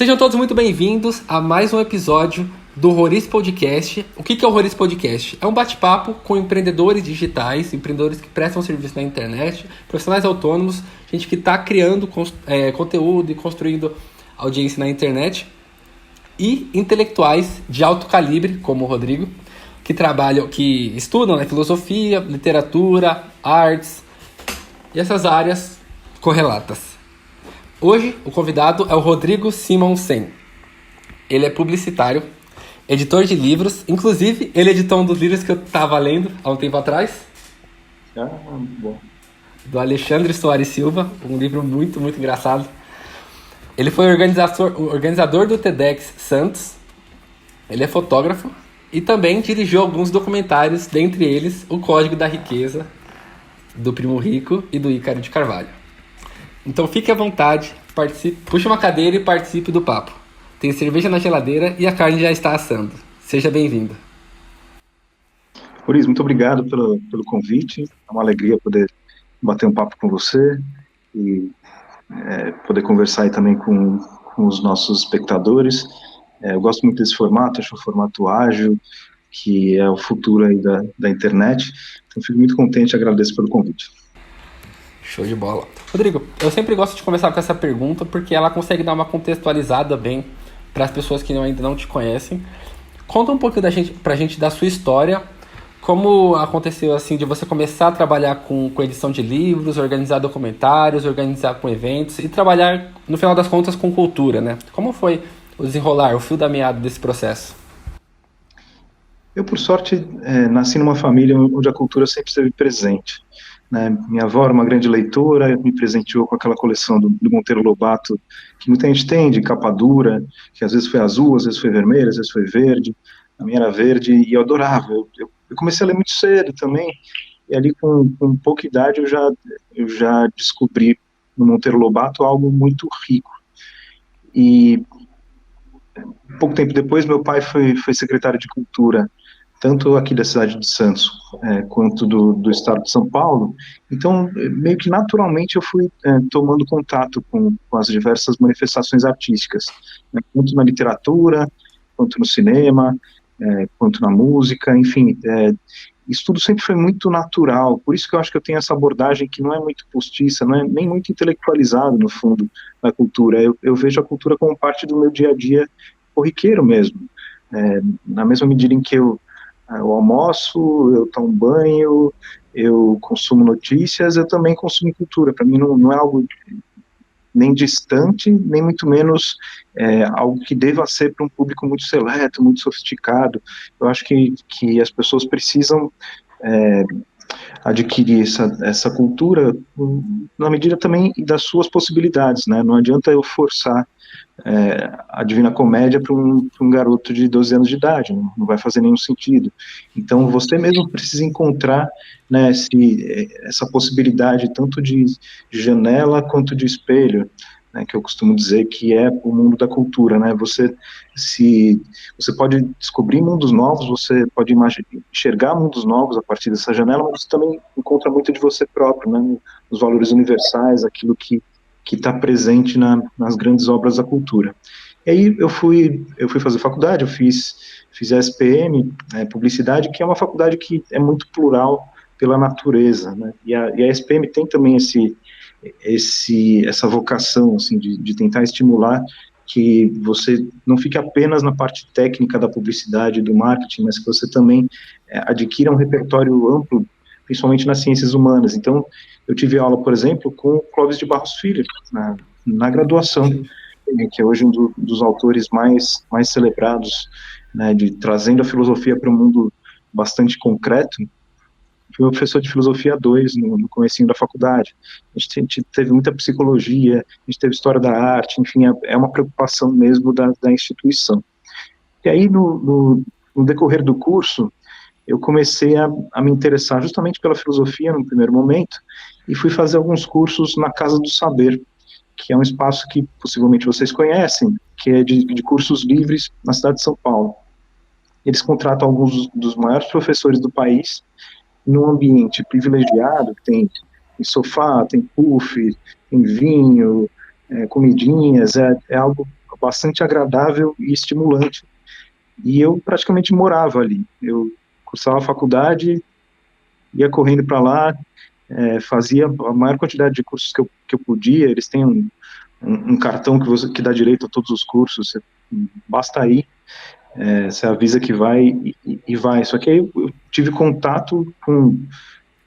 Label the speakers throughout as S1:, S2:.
S1: Sejam todos muito bem-vindos a mais um episódio do Roriz Podcast. O que é o Roriz Podcast? É um bate-papo com empreendedores digitais, empreendedores que prestam serviço na internet, profissionais autônomos, gente que está criando conteúdo e construindo audiência na internet, e intelectuais de alto calibre, como o Rodrigo, que estudam filosofia, literatura, artes e essas áreas correlatas. Hoje, o convidado é o Rodrigo Simonsen. Ele é publicitário, editor de livros. Inclusive, ele editou um dos livros que eu estava lendo há um tempo atrás.
S2: Bom.
S1: Do Alexandre Soares Silva. Um livro muito, muito engraçado. Ele foi organizador do TEDx Santos. Ele é fotógrafo. E também dirigiu alguns documentários, dentre eles O Código da Riqueza, do Primo Rico e do Ícaro de Carvalho. Então fique à vontade, puxe uma cadeira e participe do papo. Tem cerveja na geladeira e a carne já está assando. Seja bem-vindo.
S2: Roriz, muito obrigado pelo convite. É uma alegria poder bater um papo com você e poder conversar aí também com os nossos espectadores. Eu gosto muito desse formato, acho um formato ágil, que é o futuro aí da internet. Então fico muito contente e agradeço pelo convite.
S1: Show de bola. Rodrigo, eu sempre gosto de começar com essa pergunta porque ela consegue dar uma contextualizada bem para as pessoas que ainda não te conhecem. Conta um pouco pra gente da sua história, como aconteceu assim de você começar a trabalhar com edição de livros, organizar documentários, organizar com eventos e trabalhar, no final das contas, com cultura, né? Como foi o desenrolar, o fio da meada desse processo?
S2: Eu, por sorte, nasci numa família onde a cultura sempre esteve presente. Né? Minha avó era uma grande leitora, me presenteou com aquela coleção do Monteiro Lobato, que muita gente tem, de capa dura, que às vezes foi azul, às vezes foi vermelho, às vezes foi verde. A minha era verde e eu adorava. Eu comecei a ler muito cedo também, e ali com pouca idade eu já descobri no Monteiro Lobato algo muito rico. E pouco tempo depois, meu pai foi secretário de Cultura, tanto aqui da cidade de Santos, quanto do estado de São Paulo. Então, meio que naturalmente eu fui tomando contato com as diversas manifestações artísticas, né, tanto na literatura, quanto no cinema, quanto na música, enfim, isso tudo sempre foi muito natural, por isso que eu acho que eu tenho essa abordagem que não é muito postiça, não é nem muito intelectualizado, no fundo, da cultura. Eu vejo a cultura como parte do meu dia a dia corriqueiro mesmo, na mesma medida em que eu almoço, eu tomo banho, eu consumo notícias, eu também consumo cultura. Para mim não é algo nem distante, nem muito menos algo que deva ser para um público muito seleto, muito sofisticado. Eu acho que as pessoas precisam adquirir essa cultura na medida também das suas possibilidades, né? Não adianta eu forçar a Divina Comédia para um garoto de 12 anos de idade, não vai fazer nenhum sentido. Então, você mesmo precisa encontrar, né, essa possibilidade tanto de janela quanto de espelho, né, que eu costumo dizer que é o mundo da cultura, né? Você pode descobrir mundos novos, você pode enxergar mundos novos a partir dessa janela, mas você também encontra muito de você próprio, né, nos valores universais, aquilo que está presente nas grandes obras da cultura. E aí eu fui fazer faculdade, eu fiz a SPM, Publicidade, que é uma faculdade que é muito plural pela natureza, né? E a SPM tem também essa vocação, assim, de tentar estimular que você não fique apenas na parte técnica da publicidade e do marketing, mas que você também adquira um repertório amplo, principalmente nas ciências humanas. Então, eu tive aula, por exemplo, com o Clóvis de Barros Filho, na graduação, que é hoje um dos autores mais celebrados, né, trazendo a filosofia para um mundo bastante concreto. Fui meu professor de filosofia 2 no comecinho da faculdade. A gente teve muita psicologia, a gente teve história da arte, enfim, é uma preocupação mesmo da instituição. E aí, no decorrer do curso, eu comecei a me interessar justamente pela filosofia no primeiro momento e fui fazer alguns cursos na Casa do Saber, que é um espaço que possivelmente vocês conhecem, que é de cursos livres na cidade de São Paulo. Eles contratam alguns dos maiores professores do país num ambiente privilegiado, que tem sofá, tem puff, tem vinho, comidinhas, é algo bastante agradável e estimulante. E eu praticamente morava ali. Eu cursava a faculdade, ia correndo para lá, fazia a maior quantidade de cursos que eu podia. Eles têm um cartão que dá direito a todos os cursos, basta ir, você avisa que vai e vai. Só que aí eu tive contato com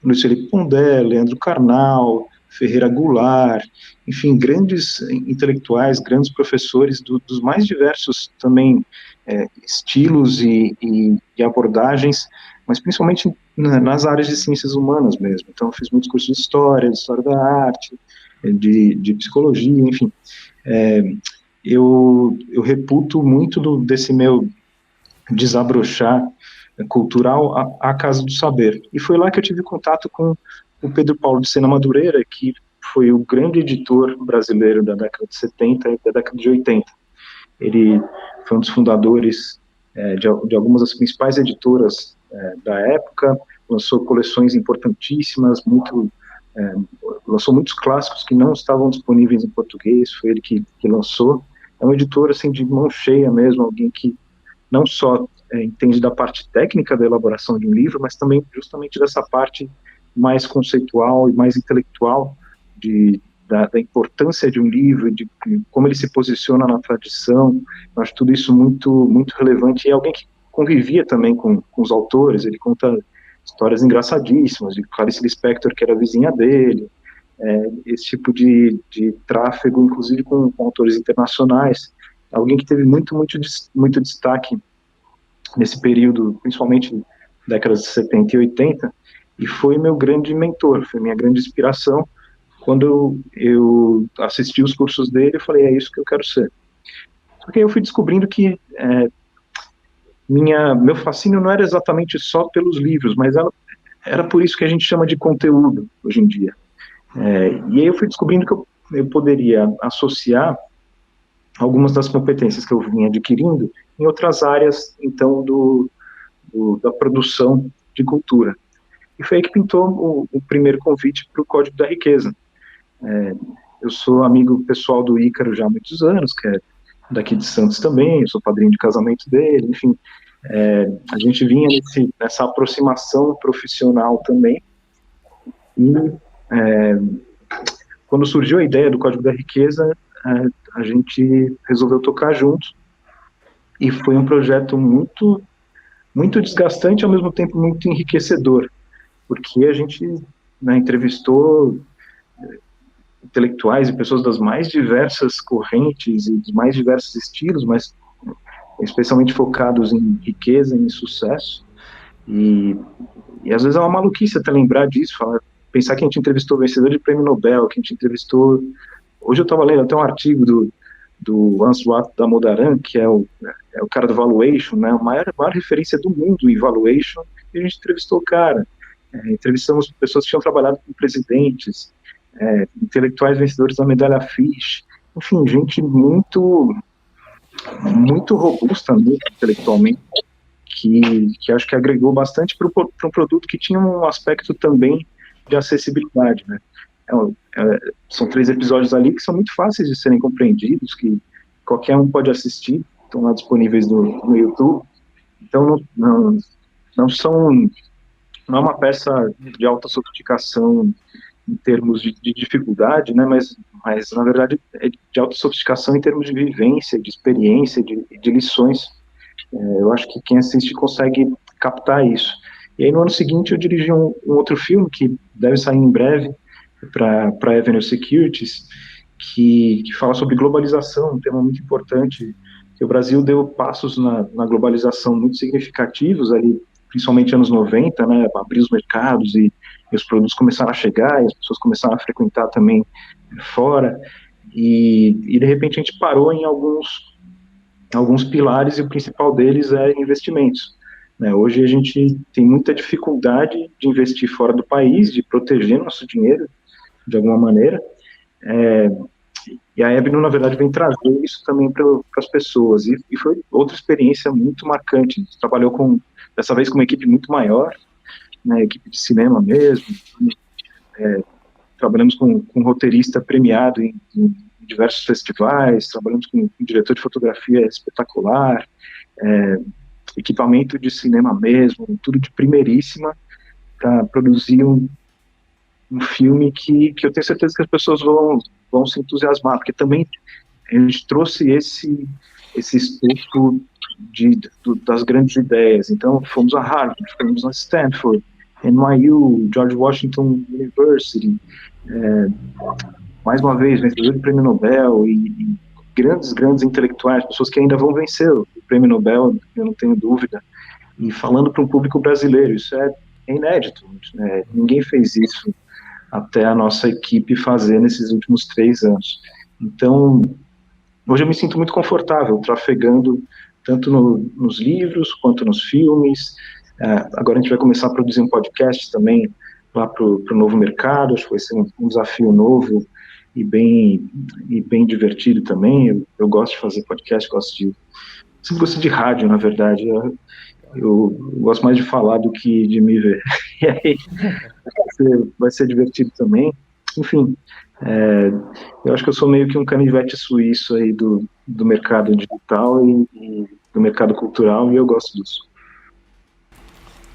S2: Luiz Felipe Pondé, Leandro Carnal, Ferreira Goulart, enfim, grandes intelectuais, grandes professores dos mais diversos também estilos e abordagens, mas principalmente nas áreas de ciências humanas mesmo. Então, eu fiz muitos cursos de história da arte, de psicologia, enfim. Eu reputo muito desse meu desabrochar cultural à Casa do Saber. E foi lá que eu tive contato com o Pedro Paulo de Sena Madureira, que foi o grande editor brasileiro da década de 70 e da década de 80. Ele foi um dos fundadores de algumas das principais editoras da época, lançou coleções importantíssimas, lançou muitos clássicos que não estavam disponíveis em português, foi ele que lançou. É um editor assim, de mão cheia mesmo, alguém que não só entende da parte técnica da elaboração de um livro, mas também justamente dessa parte mais conceitual e mais intelectual da importância de um livro, de como ele se posiciona na tradição. Eu acho tudo isso muito, muito relevante. E é alguém que convivia também com os autores. Ele conta histórias engraçadíssimas de Clarice Lispector, que era vizinha dele, esse tipo de tráfego, inclusive com autores internacionais. Alguém que teve muito, muito, muito destaque nesse período, principalmente décadas de 70 e 80, e foi meu grande mentor, foi minha grande inspiração. Quando eu assisti os cursos dele, eu falei, é isso que eu quero ser. Só que aí eu fui descobrindo que meu fascínio não era exatamente só pelos livros, mas era por isso que a gente chama de conteúdo hoje em dia. E aí eu fui descobrindo que eu poderia associar algumas das competências que eu vinha adquirindo em outras áreas, então, da produção de cultura. E foi aí que pintou o primeiro convite para o Código da Riqueza. Eu sou amigo pessoal do Ícaro já há muitos anos, que é daqui de Santos também, eu sou padrinho de casamento dele, enfim. A gente vinha nessa aproximação profissional também. E quando surgiu a ideia do Código da Riqueza, a gente resolveu tocar junto. E foi um projeto muito, muito desgastante, ao mesmo tempo muito enriquecedor, porque a gente entrevistou intelectuais e pessoas das mais diversas correntes e dos mais diversos estilos, mas especialmente focados em riqueza, em sucesso. E às vezes é uma maluquice até lembrar disso, pensar que a gente entrevistou vencedor de prêmio Nobel, que a gente entrevistou... Hoje eu estava lendo até um artigo do Answat Damodaran, que é o cara do Valuation, né, a maior referência do mundo em Valuation, e a gente entrevistou o cara. Entrevistamos pessoas que tinham trabalhado com presidentes, intelectuais vencedores da medalha Fish, enfim, gente muito, muito robusta mesmo, intelectualmente, que acho que agregou bastante para um produto que tinha um aspecto também de acessibilidade, né? São 3 episódios ali que são muito fáceis de serem compreendidos, que qualquer um pode assistir, estão lá disponíveis no YouTube. Então não é uma peça de alta sofisticação em termos de dificuldade, né, mas na verdade é de alta sofisticação em termos de vivência, de experiência, de lições. Eu acho que quem assiste consegue captar isso. E aí no ano seguinte eu dirigi um outro filme que deve sair em breve para a Avenue Securities, que fala sobre globalização, um tema muito importante, que o Brasil deu passos na globalização muito significativos ali, principalmente anos 90, né, abriu os mercados e os produtos começaram a chegar, e as pessoas começaram a frequentar também fora, e de repente a gente parou em alguns pilares, e o principal deles é investimentos. Hoje a gente tem muita dificuldade de investir fora do país, de proteger nosso dinheiro, de alguma maneira, e a Ebno, na verdade, vem trazer isso também para as pessoas, e foi outra experiência muito marcante. A gente trabalhou dessa vez com uma equipe muito maior, né, equipe de cinema mesmo, trabalhamos com um roteirista premiado em diversos festivais, trabalhamos com um diretor de fotografia espetacular, equipamento de cinema mesmo, tudo de primeiríssima, para produzir um filme que eu tenho certeza que as pessoas vão se entusiasmar, porque também a gente trouxe esse espectro das grandes ideias. Então, fomos a Harvard, fomos a Stanford, NYU, George Washington University, mais uma vez, vencedor do Prêmio Nobel e grandes intelectuais, pessoas que ainda vão vencer o Prêmio Nobel, eu não tenho dúvida, e falando para um público brasileiro, isso é inédito, né? Ninguém fez isso até a nossa equipe fazer nesses últimos 3 anos. Então, hoje eu me sinto muito confortável trafegando tanto nos livros quanto nos filmes. Agora a gente vai começar a produzir um podcast também lá para o novo mercado, acho que vai ser um desafio novo e bem divertido também. Eu gosto de fazer podcast, sempre gosto de rádio, na verdade. Eu gosto mais de falar do que de me ver. E aí vai ser divertido também. Enfim, eu acho que eu sou meio que um canivete suíço aí do mercado digital e do mercado cultural, e eu gosto disso.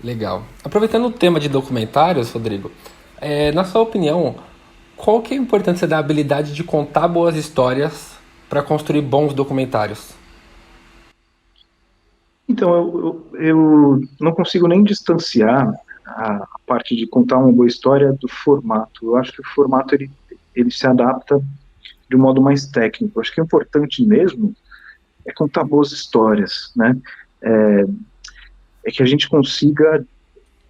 S1: Legal. Aproveitando o tema de documentários, Rodrigo, na sua opinião, qual que é a importância da habilidade de contar boas histórias para construir bons documentários?
S2: Então, eu não consigo nem distanciar a parte de contar uma boa história do formato. Eu acho que o formato ele se adapta de um modo mais técnico. Eu acho que o importante mesmo é contar boas histórias, né? É que a gente consiga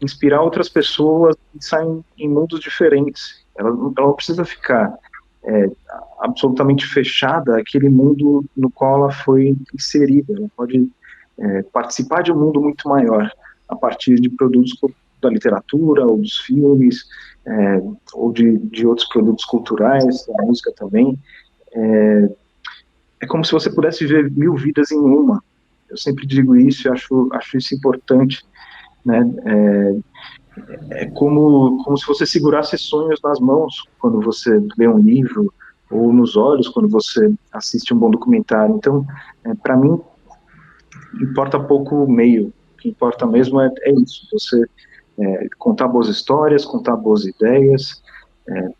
S2: inspirar outras pessoas a pensarem em mundos diferentes. Ela não precisa ficar absolutamente fechada àquele mundo no qual ela foi inserida. Ela pode participar de um mundo muito maior a partir de produtos da literatura, ou dos filmes, ou de outros produtos culturais, da música também. É como se você pudesse viver 1000 vidas em uma. Eu sempre digo isso e acho isso importante, né? É como se você segurasse sonhos nas mãos quando você lê um livro, ou nos olhos quando você assiste um bom documentário. Então, para mim, importa pouco o meio. O que importa mesmo é isso, você contar boas histórias, contar boas ideias,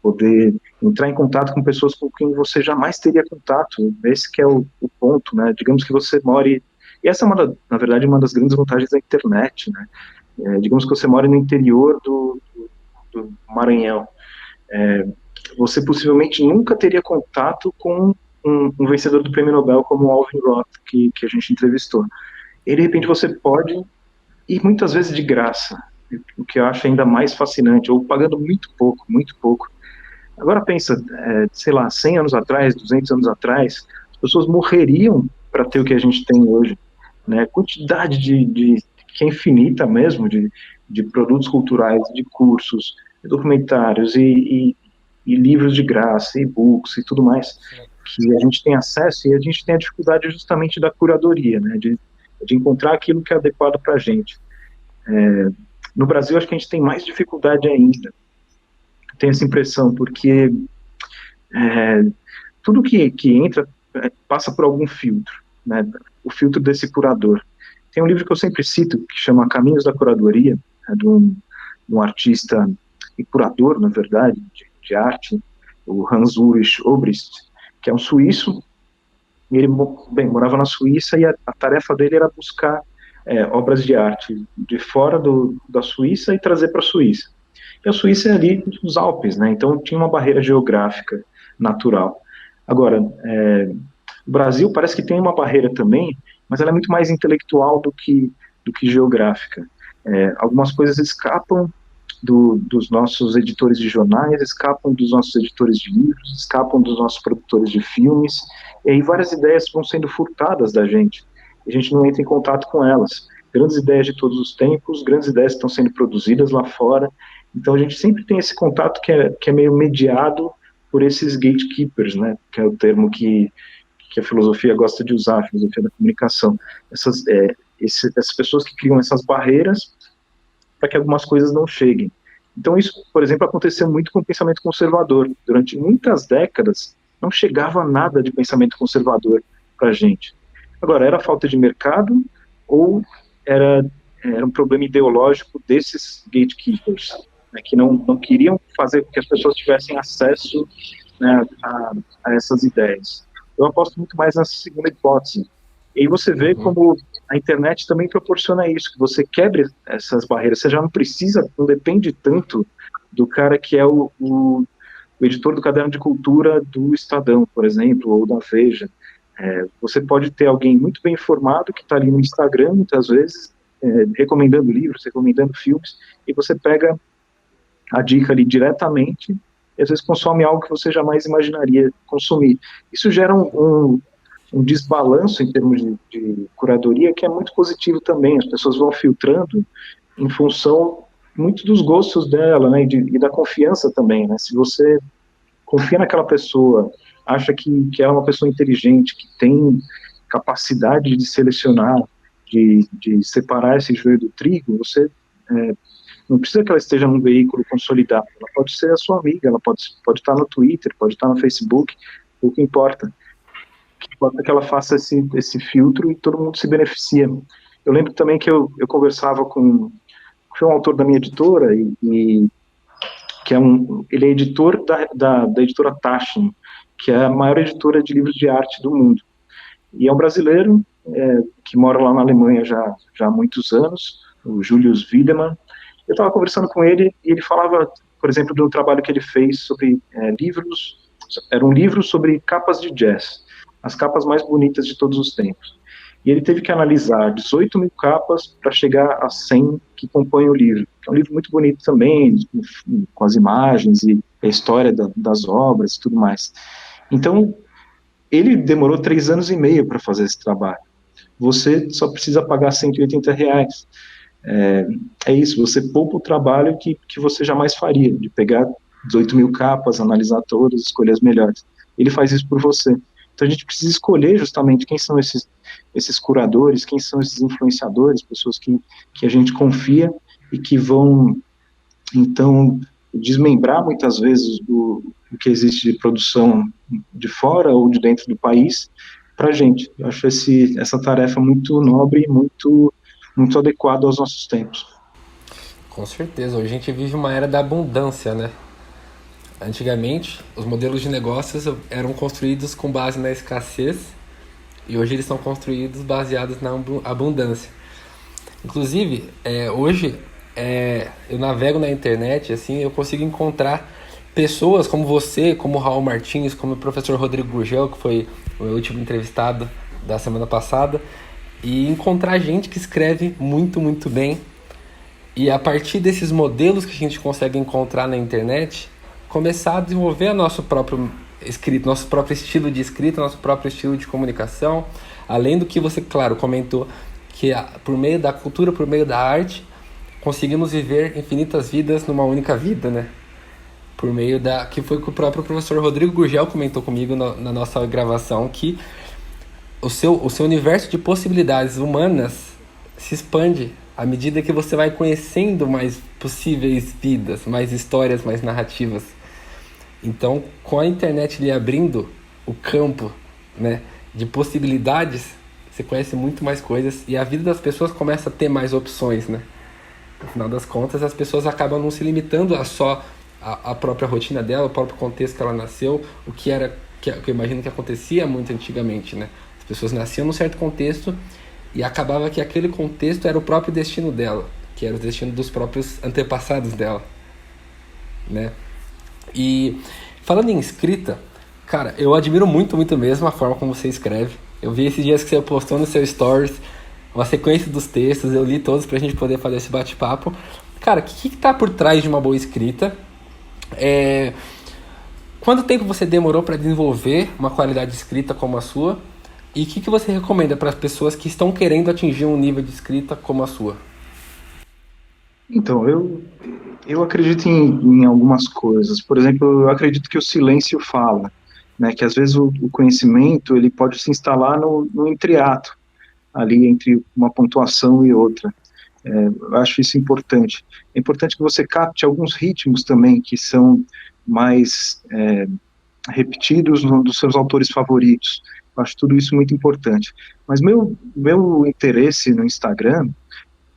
S2: poder entrar em contato com pessoas com quem você jamais teria contato. Esse que é o ponto, né? Digamos que você more... E essa é, na verdade, uma das grandes vantagens da internet, né? Digamos que você mora no interior do Maranhão. Você possivelmente nunca teria contato com um vencedor do Prêmio Nobel como o Alvin Roth, que a gente entrevistou. E, de repente, você pode, e muitas vezes de graça, o que eu acho ainda mais fascinante, ou pagando muito pouco. Agora pensa, sei lá, 100 anos atrás, 200 anos atrás, as pessoas morreriam para ter o que a gente tem hoje, né? A quantidade que é infinita mesmo, de produtos culturais, de cursos, de documentários e livros de graça, e-books e tudo mais, que a gente tem acesso, e a gente tem a dificuldade justamente da curadoria, né? De encontrar aquilo que é adequado para a gente. No Brasil, acho que a gente tem mais dificuldade ainda. Tenho essa impressão, porque tudo que entra passa por algum filtro, né? O filtro desse curador. Tem um livro que eu sempre cito, que chama Caminhos da Curadoria, de um artista e curador, na verdade, de arte, o Hans-Ulrich Obrist, que é um suíço, e ele morava na Suíça, e a tarefa dele era buscar obras de arte de fora da Suíça e trazer para a Suíça. E a Suíça é ali nos Alpes, né? Então tinha uma barreira geográfica natural. Agora, o Brasil parece que tem uma barreira também, mas ela é muito mais intelectual do que geográfica. Algumas coisas escapam dos nossos editores de jornais, escapam dos nossos editores de livros, escapam dos nossos produtores de filmes, e aí várias ideias vão sendo furtadas da gente. A gente não entra em contato com elas. Grandes ideias de todos os tempos, grandes ideias estão sendo produzidas lá fora, então a gente sempre tem esse contato que é meio mediado por esses gatekeepers, né, que é o termo que a filosofia gosta de usar, a filosofia da comunicação. Essas pessoas que criam essas barreiras para que algumas coisas não cheguem. Então isso, por exemplo, aconteceu muito com o pensamento conservador. Durante muitas décadas, não chegava nada de pensamento conservador para a gente. Agora, era falta de mercado ou era um problema ideológico desses gatekeepers, né, que não queriam fazer com que as pessoas tivessem acesso, né, a essas ideias? Eu aposto muito mais nessa segunda hipótese. E aí você vê como a internet também proporciona isso, que você quebre essas barreiras, você já não precisa, não depende tanto do cara que é o editor do caderno de cultura do Estadão, por exemplo, ou da Veja. Você pode ter alguém muito bem informado que está ali no Instagram, muitas vezes, recomendando livros, recomendando filmes, e você pega a dica ali diretamente e às vezes consome algo que você jamais imaginaria consumir. Isso gera um desbalanço em termos de curadoria que é muito positivo também. As pessoas vão filtrando em função muito dos gostos dela, né, e da confiança também, né? Se você confia naquela pessoa, acha que ela é uma pessoa inteligente, que tem capacidade de selecionar, de separar esse joio do trigo, você não precisa que ela esteja num veículo consolidado, ela pode ser a sua amiga, ela pode estar no Twitter, pode estar no Facebook, o que importa. O que importa é que ela faça esse filtro e todo mundo se beneficia. Eu lembro também que eu conversava foi um autor da minha editora, que ele é editor da editora Taschen, que é a maior editora de livros de arte do mundo. E é um brasileiro que mora lá na Alemanha já há muitos anos, o Julius Wiedemann. Eu estava conversando com ele e ele falava, por exemplo, do trabalho que ele fez sobre livros. Era um livro sobre capas de jazz, as capas mais bonitas de todos os tempos. E ele teve que analisar 18 mil capas para chegar a 100 que compõem o livro. É um livro muito bonito também, com as imagens e a história das obras e tudo mais. Então, ele demorou 3 anos e meio para fazer esse trabalho. Você só precisa pagar R$ 180. É isso, você poupa o trabalho que você jamais faria, de pegar 18 mil capas, analisar todas, escolher as melhores. Ele faz isso por você. Então a gente precisa escolher justamente quem são esses curadores, quem são esses influenciadores, pessoas que a gente confia e que vão, então, desmembrar muitas vezes o que existe de produção de fora ou de dentro do país para a gente. Eu acho essa tarefa muito nobre e muito adequada aos nossos tempos.
S1: Com certeza, hoje a gente vive uma era da abundância, né? Antigamente, os modelos de negócios eram construídos com base na escassez e hoje eles são construídos baseados na abundância. Inclusive, hoje eu navego na internet, assim, eu consigo encontrar pessoas como você, como o Raul Martins, como o professor Rodrigo Gurgel, que foi o meu último entrevistado da semana passada, e encontrar gente que escreve muito, muito bem. E a partir desses modelos que a gente consegue encontrar na internet, começar a desenvolver nosso próprio escrito, nosso próprio estilo de escrita, nosso próprio estilo de comunicação, além do que você, claro, comentou, que por meio da cultura, por meio da arte, conseguimos viver infinitas vidas numa única vida, né? Por meio que foi que o próprio professor Rodrigo Gurgel comentou comigo na nossa gravação, que o seu universo de possibilidades humanas se expande à medida que você vai conhecendo mais possíveis vidas, mais histórias, mais narrativas. Então, com a internet lhe abrindo o campo, né, de possibilidades, você conhece muito mais coisas e a vida das pessoas começa a ter mais opções, né? No final das contas, as pessoas acabam não se limitando a só a própria rotina dela, o próprio contexto que ela nasceu, que eu imagino que acontecia muito antigamente, né? As pessoas nasciam num certo contexto e acabava que aquele contexto era o próprio destino dela, que era o destino dos próprios antepassados dela, né? E falando em escrita, cara, eu admiro muito, muito mesmo a forma como você escreve. Eu vi esses dias que você postou no seu stories uma sequência dos textos, eu li todos pra gente poder fazer esse bate-papo. Cara, o que tá por trás de uma boa escrita? Quanto tempo você demorou para desenvolver uma qualidade de escrita como a sua? E o que você recomenda para as pessoas que estão querendo atingir um nível de escrita como a sua?
S2: Então, eu acredito em algumas coisas. Por exemplo, eu acredito que o silêncio fala, né? Que às vezes o conhecimento ele pode se instalar no entreato, ali entre uma pontuação e outra. Eu acho isso importante. É importante que você capte alguns ritmos também que são mais repetidos dos seus autores favoritos. Eu acho tudo isso muito importante. Mas meu interesse no Instagram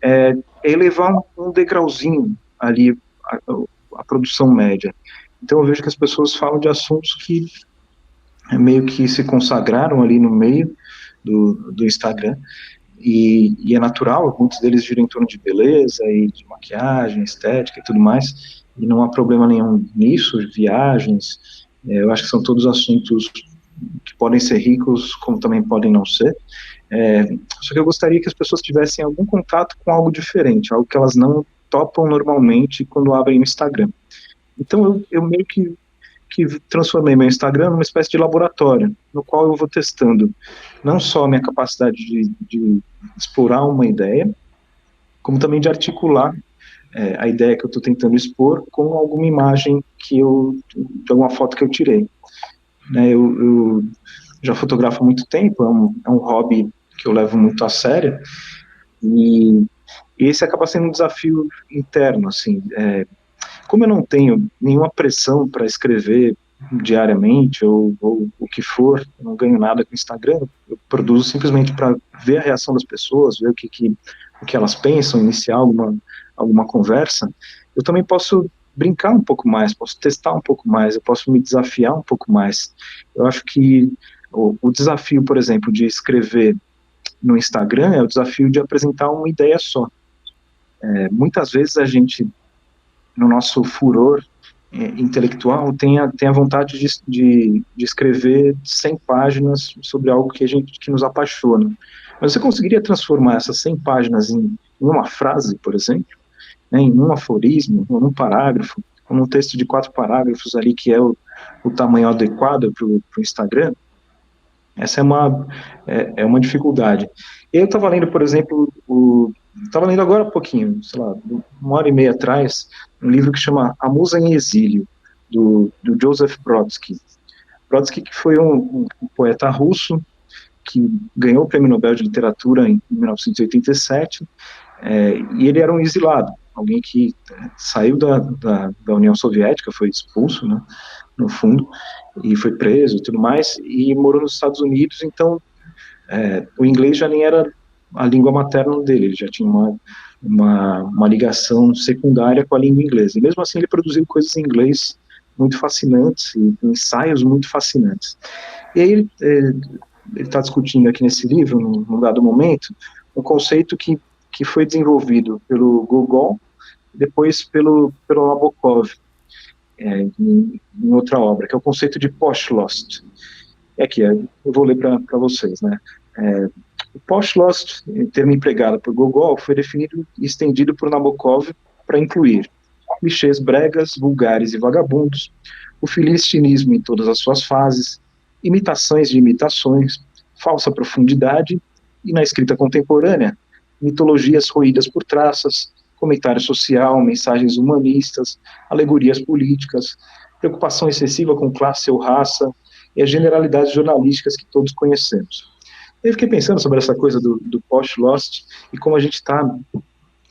S2: é elevar um degrauzinho ali a, a produção média. Então eu vejo que as pessoas falam de assuntos que meio que se consagraram ali no meio do Instagram, e é natural, muitos deles giram em torno de beleza e de maquiagem, estética e tudo mais, e não há problema nenhum nisso, viagens, eu acho que são todos assuntos que podem ser ricos, como também podem não ser, só que eu gostaria que as pessoas tivessem algum contato com algo diferente, algo que elas não topam normalmente quando abrem o Instagram. Então eu meio que transformei meu Instagram numa espécie de laboratório, no qual eu vou testando não só a minha capacidade de explorar uma ideia, como também de articular a ideia que eu estou tentando expor com alguma imagem de alguma foto que eu tirei. Eu já fotografo há muito tempo, é um hobby que eu levo muito a sério, e esse acaba sendo um desafio interno, assim, como eu não tenho nenhuma pressão para escrever diariamente ou o que for, eu não ganho nada com o Instagram, eu produzo simplesmente para ver a reação das pessoas, ver o que elas pensam, iniciar alguma conversa, eu também posso brincar um pouco mais, posso testar um pouco mais, eu posso me desafiar um pouco mais. Eu acho que o desafio, por exemplo, de escrever no Instagram é o desafio de apresentar uma ideia só. Muitas vezes a gente, no nosso furor intelectual, tem a vontade de escrever 100 páginas sobre algo que nos apaixona. Mas você conseguiria transformar essas 100 páginas em uma frase, por exemplo, né, em um aforismo, ou num parágrafo, ou num texto de 4 parágrafos ali, que é o tamanho adequado para o Instagram? Essa é uma dificuldade. Eu estava lendo, por exemplo, estava lendo agora há pouquinho, sei lá, 1 hora e meia atrás, um livro que chama A Musa em Exílio, do Joseph Brodsky. Brodsky, que foi um poeta russo, que ganhou o Prêmio Nobel de Literatura em 1987, e ele era um exilado, alguém que saiu da União Soviética, foi expulso, né, no fundo, e foi preso e tudo mais, e morou nos Estados Unidos. Então o inglês já nem era a língua materna dele, ele já tinha uma ligação secundária com a língua inglesa, e mesmo assim ele produziu coisas em inglês muito fascinantes, e ensaios muito fascinantes. E aí ele está discutindo aqui nesse livro, num dado momento, um conceito que foi desenvolvido pelo Gogol, depois pelo Nabokov, em outra obra, que é o conceito de Poshlost. Eu vou ler para vocês, né? O Poshlost, termo empregado por Gogol, foi definido e estendido por Nabokov para incluir clichês bregas, vulgares e vagabundos, o filistinismo em todas as suas fases, imitações de imitações, falsa profundidade e, na escrita contemporânea, mitologias roídas por traças, comentário social, mensagens humanistas, alegorias políticas, preocupação excessiva com classe ou raça e as generalidades jornalísticas que todos conhecemos. Eu fiquei pensando sobre essa coisa do post-Lost e como a gente está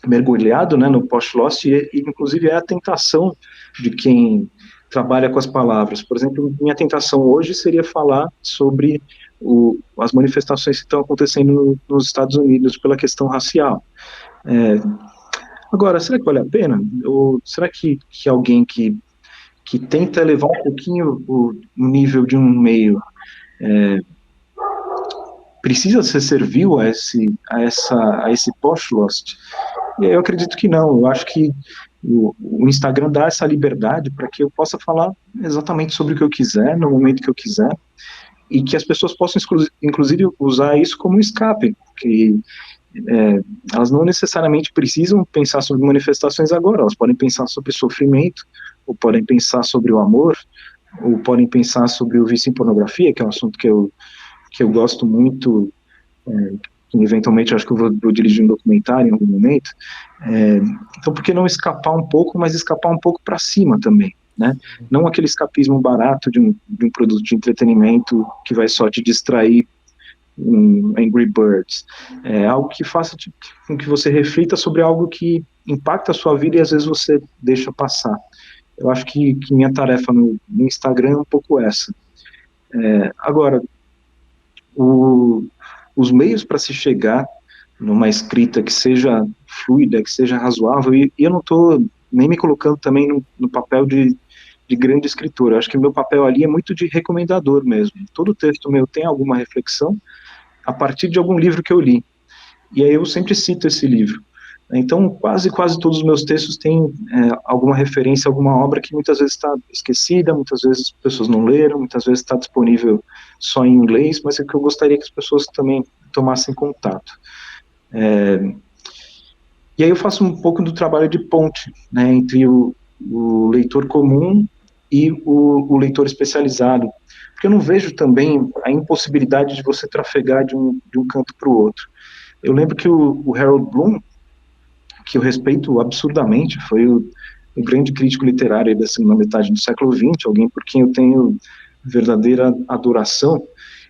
S2: mergulhado, né, no post-Lost, e inclusive é a tentação de quem trabalha com as palavras. Por exemplo, minha tentação hoje seria falar sobre as manifestações que estão acontecendo nos Estados Unidos pela questão racial. Agora, será que vale a pena? Ou será que alguém que tenta elevar um pouquinho o nível de um meio precisa ser servil a esse post-Lost? Eu acredito que não. Eu acho que o Instagram dá essa liberdade para que eu possa falar exatamente sobre o que eu quiser, no momento que eu quiser, e que as pessoas possam, inclusive, usar isso como um escape, que elas não necessariamente precisam pensar sobre manifestações agora, elas podem pensar sobre sofrimento, ou podem pensar sobre o amor, ou podem pensar sobre o vício em pornografia, que é um assunto que eu gosto muito, que eventualmente acho que eu vou dirigir um documentário em algum momento. Então, por que não escapar um pouco, mas escapar um pouco para cima também, né? Não aquele escapismo barato de um produto de entretenimento que vai só te distrair, Angry Birds. Algo que faça com que você reflita sobre algo que impacta a sua vida e às vezes você deixa passar. Eu acho que minha tarefa no Instagram é um pouco essa. Agora, os meios para se chegar numa escrita que seja fluida, que seja razoável, e eu não estou nem me colocando também no papel de grande escritor. Eu acho que o meu papel ali é muito de recomendador mesmo. Todo texto meu tem alguma reflexão a partir de algum livro que eu li. E aí eu sempre cito esse livro. Então, quase todos os meus textos têm alguma referência, alguma obra que muitas vezes está esquecida, muitas vezes as pessoas não leram, muitas vezes está disponível só em inglês, mas é que eu gostaria que as pessoas também tomassem contato. E aí eu faço um pouco do trabalho de ponte, né, entre o leitor comum e o leitor especializado, porque eu não vejo também a impossibilidade de você trafegar de um canto para o outro. Eu lembro que o Harold Bloom, que eu respeito absurdamente, foi o grande crítico literário da segunda metade do século XX, alguém por quem eu tenho verdadeira adoração.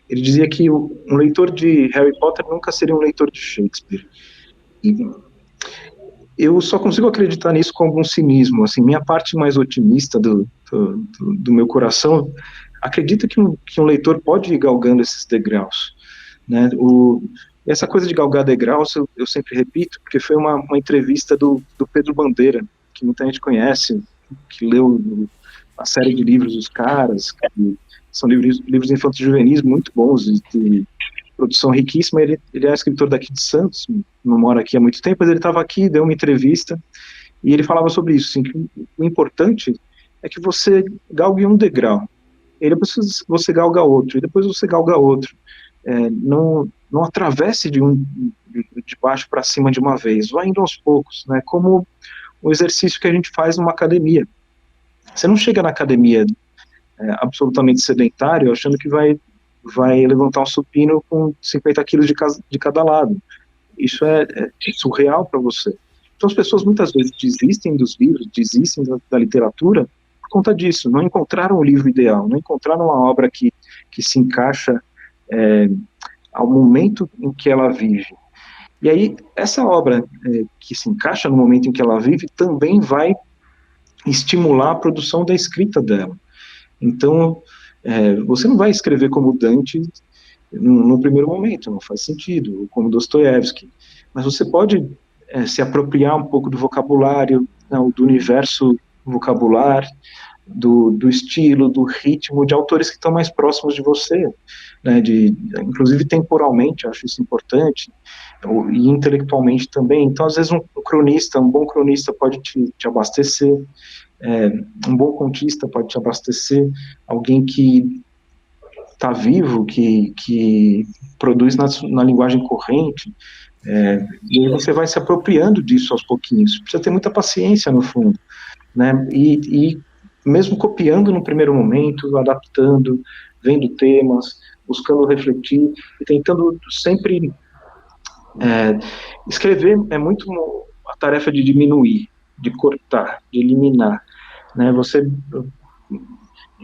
S2: Ele dizia que um leitor de Harry Potter nunca seria um leitor de Shakespeare. E eu só consigo acreditar nisso com algum cinismo. Assim, minha parte mais otimista do meu coração acredita que um leitor pode ir galgando esses degraus, né? Essa coisa de galgar degraus eu sempre repito, porque foi uma entrevista do Pedro Bandeira, que muita gente conhece, que leu a série de livros dos caras, que são livros infantos juvenis muito bons, de produção riquíssima. Ele é escritor daqui de Santos, não mora aqui há muito tempo, mas ele estava aqui, deu uma entrevista, e ele falava sobre isso, assim, que o importante é que você galgue um degrau, e depois você galga outro, e depois você galga outro. Não atravesse de baixo para cima de uma vez, vai indo aos poucos, né? Como o exercício que a gente faz numa academia. Você não chega na academia absolutamente sedentário, achando que vai levantar um supino com 50 quilos de cada lado. Isso é surreal para você. Então as pessoas muitas vezes desistem dos livros, desistem da literatura por conta disso, não encontraram o livro ideal, não encontraram uma obra que se encaixa ao momento em que ela vive. E aí, essa obra que se encaixa no momento em que ela vive também vai estimular a produção da escrita dela. Então, você não vai escrever como Dante no primeiro momento, não faz sentido, ou como Dostoiévski, mas você pode se apropriar um pouco do vocabulário, não, do universo vocabular, do estilo, do ritmo, de autores que estão mais próximos de você, né, inclusive temporalmente, eu acho isso importante, e intelectualmente também. Então, às vezes, um bom cronista pode te abastecer, um bom contista pode te abastecer, alguém que está vivo, que produz na linguagem corrente, e aí você vai se apropriando disso aos pouquinhos. Precisa ter muita paciência, no fundo, né, e mesmo copiando no primeiro momento, adaptando, vendo temas, buscando refletir e tentando sempre escrever é muito a tarefa de diminuir, de cortar, de eliminar, né? Você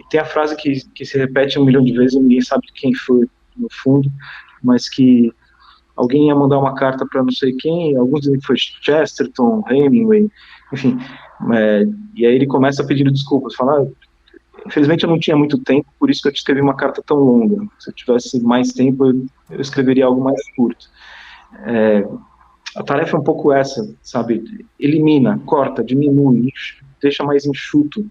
S2: tem a frase que se repete 1 milhão de vezes e ninguém sabe quem foi no fundo, mas que alguém ia mandar uma carta para não sei quem, alguns dizem que foi Chesterton, Hemingway, enfim, e aí ele começa pedindo desculpas, fala, infelizmente eu não tinha muito tempo, por isso que eu te escrevi uma carta tão longa, se eu tivesse mais tempo eu escreveria algo mais curto. A tarefa é um pouco essa, sabe, elimina, corta, diminui, deixa mais enxuto,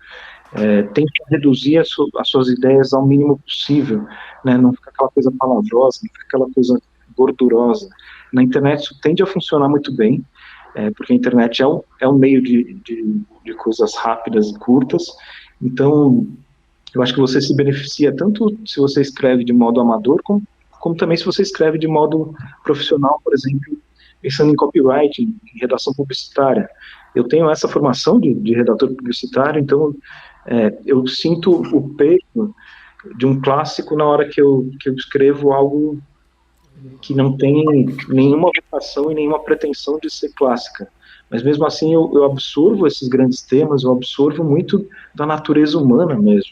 S2: tenta reduzir as suas ideias ao mínimo possível, né, não fica aquela coisa palavrosa, não fica aquela coisa gordurosa. Na internet isso tende a funcionar muito bem, porque a internet é um meio de coisas rápidas e curtas, então eu acho que você se beneficia tanto se você escreve de modo amador, como também se você escreve de modo profissional, por exemplo, pensando em copyright, em redação publicitária. Eu tenho essa formação de redator publicitário, então eu sinto o peso de um clássico na hora que eu escrevo algo que não tem nenhuma vocação e nenhuma pretensão de ser clássica. Mas mesmo assim eu absorvo esses grandes temas, eu absorvo muito da natureza humana mesmo.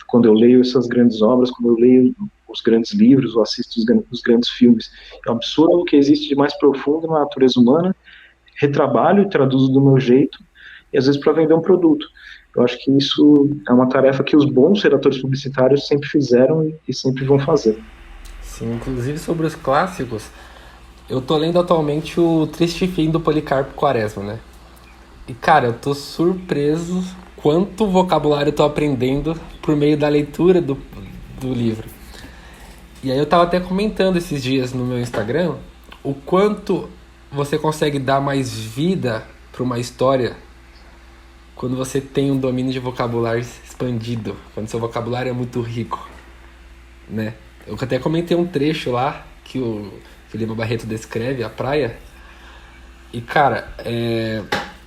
S2: Quando eu leio essas grandes obras, quando eu leio os grandes livros, ou assisto os grandes filmes, eu absorvo o que existe de mais profundo na natureza humana, retrabalho e traduzo do meu jeito, e às vezes para vender um produto. Eu acho que isso é uma tarefa que os bons redatores publicitários sempre fizeram e sempre vão fazer.
S1: Sim, inclusive sobre os clássicos, eu tô lendo atualmente o Triste Fim do Policarpo Quaresma, né? E cara, eu tô surpreso quanto vocabulário eu tô aprendendo por meio da leitura do livro. E aí eu tava até comentando esses dias no meu Instagram o quanto você consegue dar mais vida para uma história quando você tem um domínio de vocabulário expandido, quando seu vocabulário é muito rico, né? Eu até comentei um trecho lá que o Felipe Barreto descreve, a praia, e cara,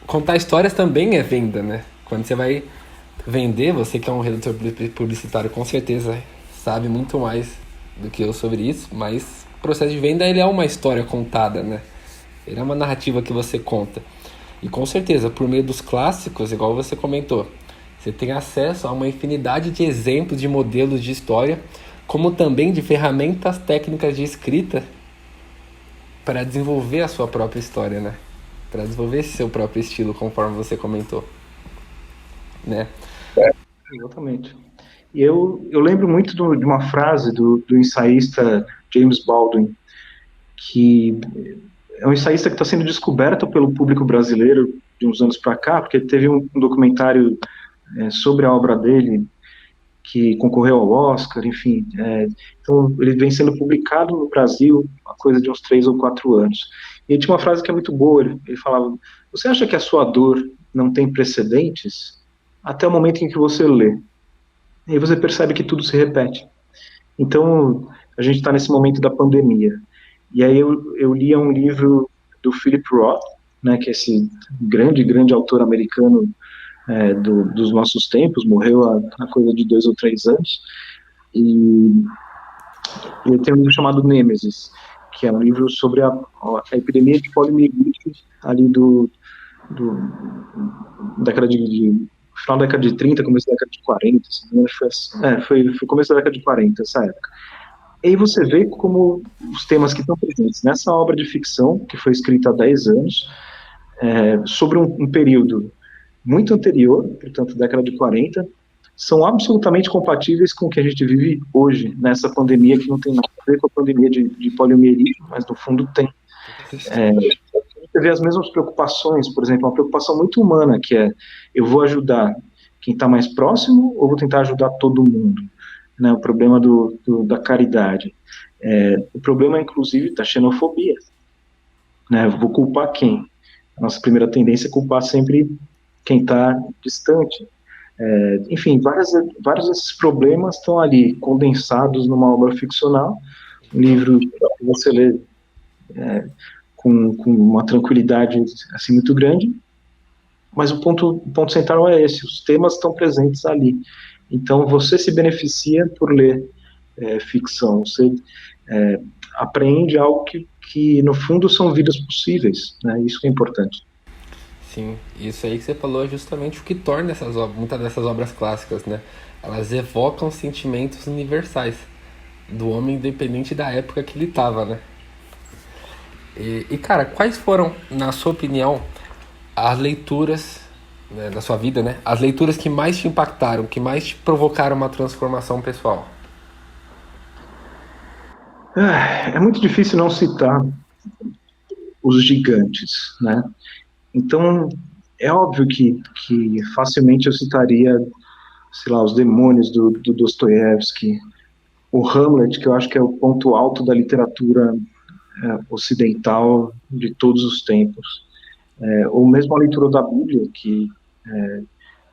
S1: contar histórias também é venda, né? Quando você vai vender, você que é um redator publicitário com certeza sabe muito mais do que eu sobre isso, mas o processo de venda ele é uma história contada, né? Ele é uma narrativa que você conta. E com certeza, por meio dos clássicos, igual você comentou, você tem acesso a uma infinidade de exemplos de modelos de história, como também de ferramentas técnicas de escrita para desenvolver a sua própria história, né? Para desenvolver esse seu próprio estilo, conforme você comentou, né?
S2: Exatamente. E eu lembro muito de uma frase do ensaísta James Baldwin, que é um ensaísta que está sendo descoberto pelo público brasileiro de uns anos para cá, porque teve um documentário sobre a obra dele que concorreu ao Oscar, enfim. Então, ele vem sendo publicado no Brasil há coisa de uns 3 ou 4 anos. E ele tinha uma frase que é muito boa, ele falava, você acha que a sua dor não tem precedentes? Até o momento em que você lê. E aí você percebe que tudo se repete. Então, a gente está nesse momento da pandemia. E aí eu lia um livro do Philip Roth, né, que é esse grande, grande autor americano dos nossos tempos, morreu há coisa de 2 ou 3 anos, e ele tem um livro chamado Nêmesis, que é um livro sobre a epidemia de poliomielite ali do década final da década de 30, começo da década de 40, se não me engano, foi começo da década de 40, essa época. E aí você vê como os temas que estão presentes nessa obra de ficção, que foi escrita há 10 anos, sobre um período muito anterior, portanto, década de 40, são absolutamente compatíveis com o que a gente vive hoje, nessa pandemia que não tem nada a ver com a pandemia de poliomielite, mas no fundo tem. Você vê as mesmas preocupações, por exemplo, uma preocupação muito humana, que é, eu vou ajudar quem está mais próximo ou vou tentar ajudar todo mundo? Né, o problema da caridade. O problema, inclusive, da xenofobia. Né, vou culpar quem? A nossa primeira tendência é culpar sempre quem está distante. Enfim, vários desses problemas estão ali condensados numa obra ficcional, um livro que você lê com uma tranquilidade assim muito grande, mas o ponto central é esse, os temas estão presentes ali. Então você se beneficia por ler ficção, você aprende algo que no fundo são vidas possíveis, né? Isso que é importante.
S1: Sim, isso aí que você falou é justamente o que torna muitas dessas obras clássicas, né? Elas evocam sentimentos universais do homem, independente da época que ele estava, né? Cara, quais foram, na sua opinião, as leituras, né, da sua vida, né? As leituras que mais te impactaram, que mais te provocaram uma transformação pessoal?
S2: É muito difícil não citar os gigantes, né? Então, é óbvio que facilmente eu citaria, sei lá, Os Demônios do Dostoiévski, o Hamlet, que eu acho que é o ponto alto da literatura ocidental de todos os tempos, ou mesmo a leitura da Bíblia, que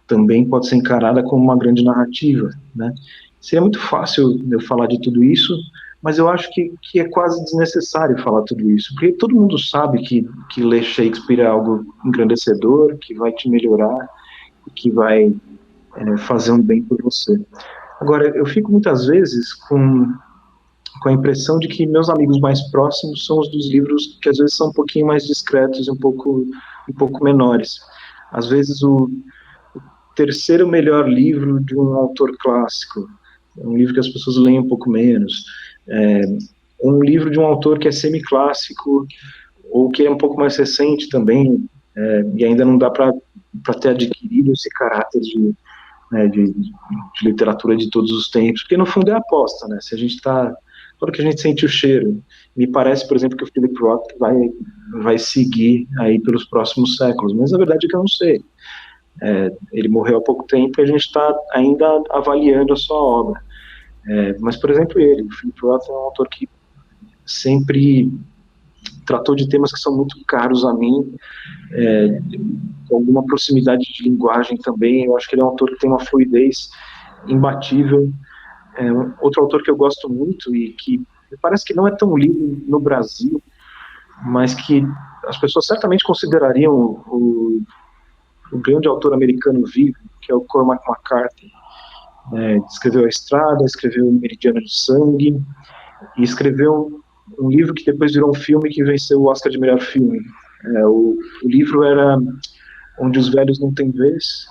S2: também pode ser encarada como uma grande narrativa, né? Seria muito fácil eu falar de tudo isso, mas eu acho que é quase desnecessário falar tudo isso, porque todo mundo sabe que ler Shakespeare é algo engrandecedor, que vai te melhorar, que vai fazer um bem por você. Agora, eu fico muitas vezes com a impressão de que meus amigos mais próximos são os dos livros que às vezes são um pouquinho mais discretos e um pouco menores. Às vezes o terceiro melhor livro de um autor clássico, um livro que as pessoas leem um pouco menos, um livro de um autor que é semiclássico ou que é um pouco mais recente também, e ainda não dá para para ter adquirido esse caráter né, de literatura de todos os tempos, porque no fundo é aposta, né? Se a gente está, claro que a gente sente o cheiro. Me parece, por exemplo, que o Philip Roth vai seguir aí pelos próximos séculos, mas a verdade é que eu não sei. Ele morreu há pouco tempo e a gente está ainda avaliando a sua obra. Mas, por exemplo, o Philip Roth é um autor que sempre tratou de temas que são muito caros a mim, com alguma proximidade de linguagem também. Eu acho que ele é um autor que tem uma fluidez imbatível. Outro autor que eu gosto muito e que me parece que não é tão lido no Brasil, mas que as pessoas certamente considerariam o grande autor americano vivo, que é o Cormac McCarthy. Escreveu A Estrada, escreveu Meridiano de Sangue, e escreveu um livro que depois virou um filme que venceu o Oscar de melhor filme. O livro era Onde os Velhos Não Têm Vez,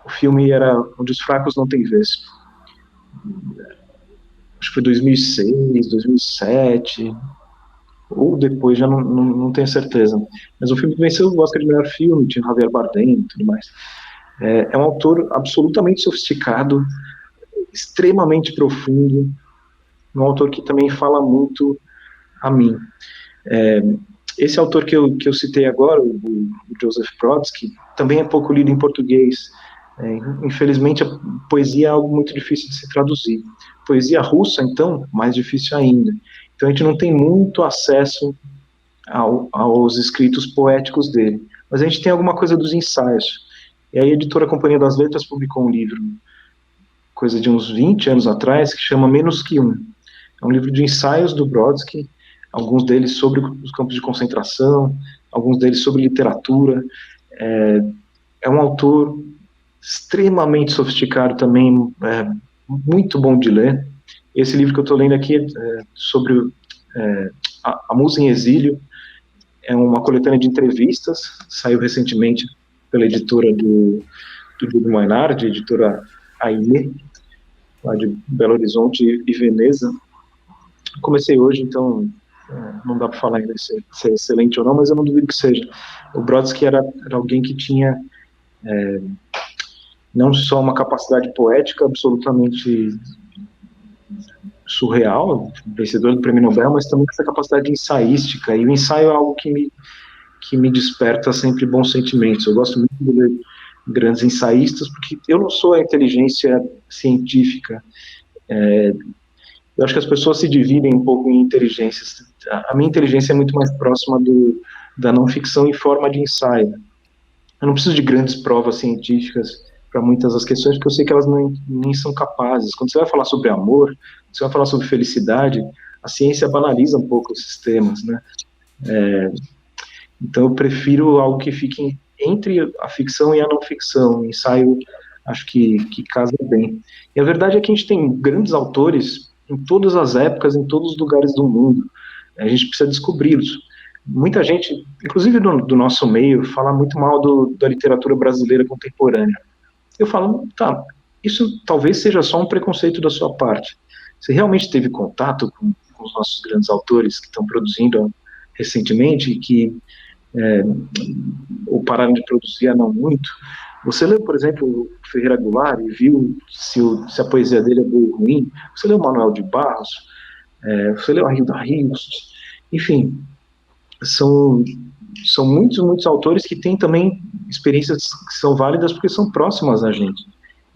S2: o filme era Onde os Fracos Não Têm Vez. Acho que foi 2006, 2007, ou depois, já não tenho certeza. Mas o filme venceu o Oscar de melhor filme, tinha Javier Bardem e tudo mais. É um autor absolutamente sofisticado, extremamente profundo, um autor que também fala muito a mim. Esse autor que eu citei agora, o Joseph Brodsky, também é pouco lido em português. Infelizmente, a poesia é algo muito difícil de se traduzir. Poesia russa, então, mais difícil ainda. Então, a gente não tem muito acesso aos escritos poéticos dele. Mas a gente tem alguma coisa dos ensaios. E aí a editora Companhia das Letras publicou um livro, coisa de uns 20 anos atrás, que chama Menos que Um. É um livro de ensaios do Brodsky, alguns deles sobre os campos de concentração, alguns deles sobre literatura. É um autor extremamente sofisticado também, muito bom de ler. Esse livro que eu estou lendo aqui é sobre a Musa em Exílio, é uma coletânea de entrevistas, saiu recentemente pela editora do Diogo Mainardi, editora AIE, lá de Belo Horizonte e Veneza. Comecei hoje, então não dá para falar ainda se é excelente ou não, mas eu não duvido que seja. O Brodsky era alguém que tinha não só uma capacidade poética absolutamente surreal, vencedor do Prêmio Nobel, mas também essa capacidade ensaística, e o ensaio é algo que me desperta sempre bons sentimentos. Eu gosto muito de ler grandes ensaístas, porque eu não sou a inteligência científica. Eu acho que as pessoas se dividem um pouco em inteligências. A minha inteligência é muito mais próxima da não ficção em forma de ensaio. Eu não preciso de grandes provas científicas para muitas das questões, porque eu sei que elas nem são capazes. Quando você vai falar sobre amor, quando você vai falar sobre felicidade, a ciência banaliza um pouco esses temas, né? Então eu prefiro algo que fique entre a ficção e a não ficção. O ensaio, acho que casa bem. E a verdade é que a gente tem grandes autores em todas as épocas, em todos os lugares do mundo. A gente precisa descobri-los. Muita gente, inclusive do nosso meio, fala muito mal da literatura brasileira contemporânea. Eu falo, tá, isso talvez seja só um preconceito da sua parte. Você realmente teve contato com os nossos grandes autores que estão produzindo recentemente e que ou pararam de produzir há não muito? Você leu, por exemplo, o Ferreira Goulart e viu se a poesia dele é boa ou ruim? Você leu Manuel de Barros? Você leu Hilda Hilst? Enfim, são muitos autores que têm também experiências que são válidas porque são próximas a gente.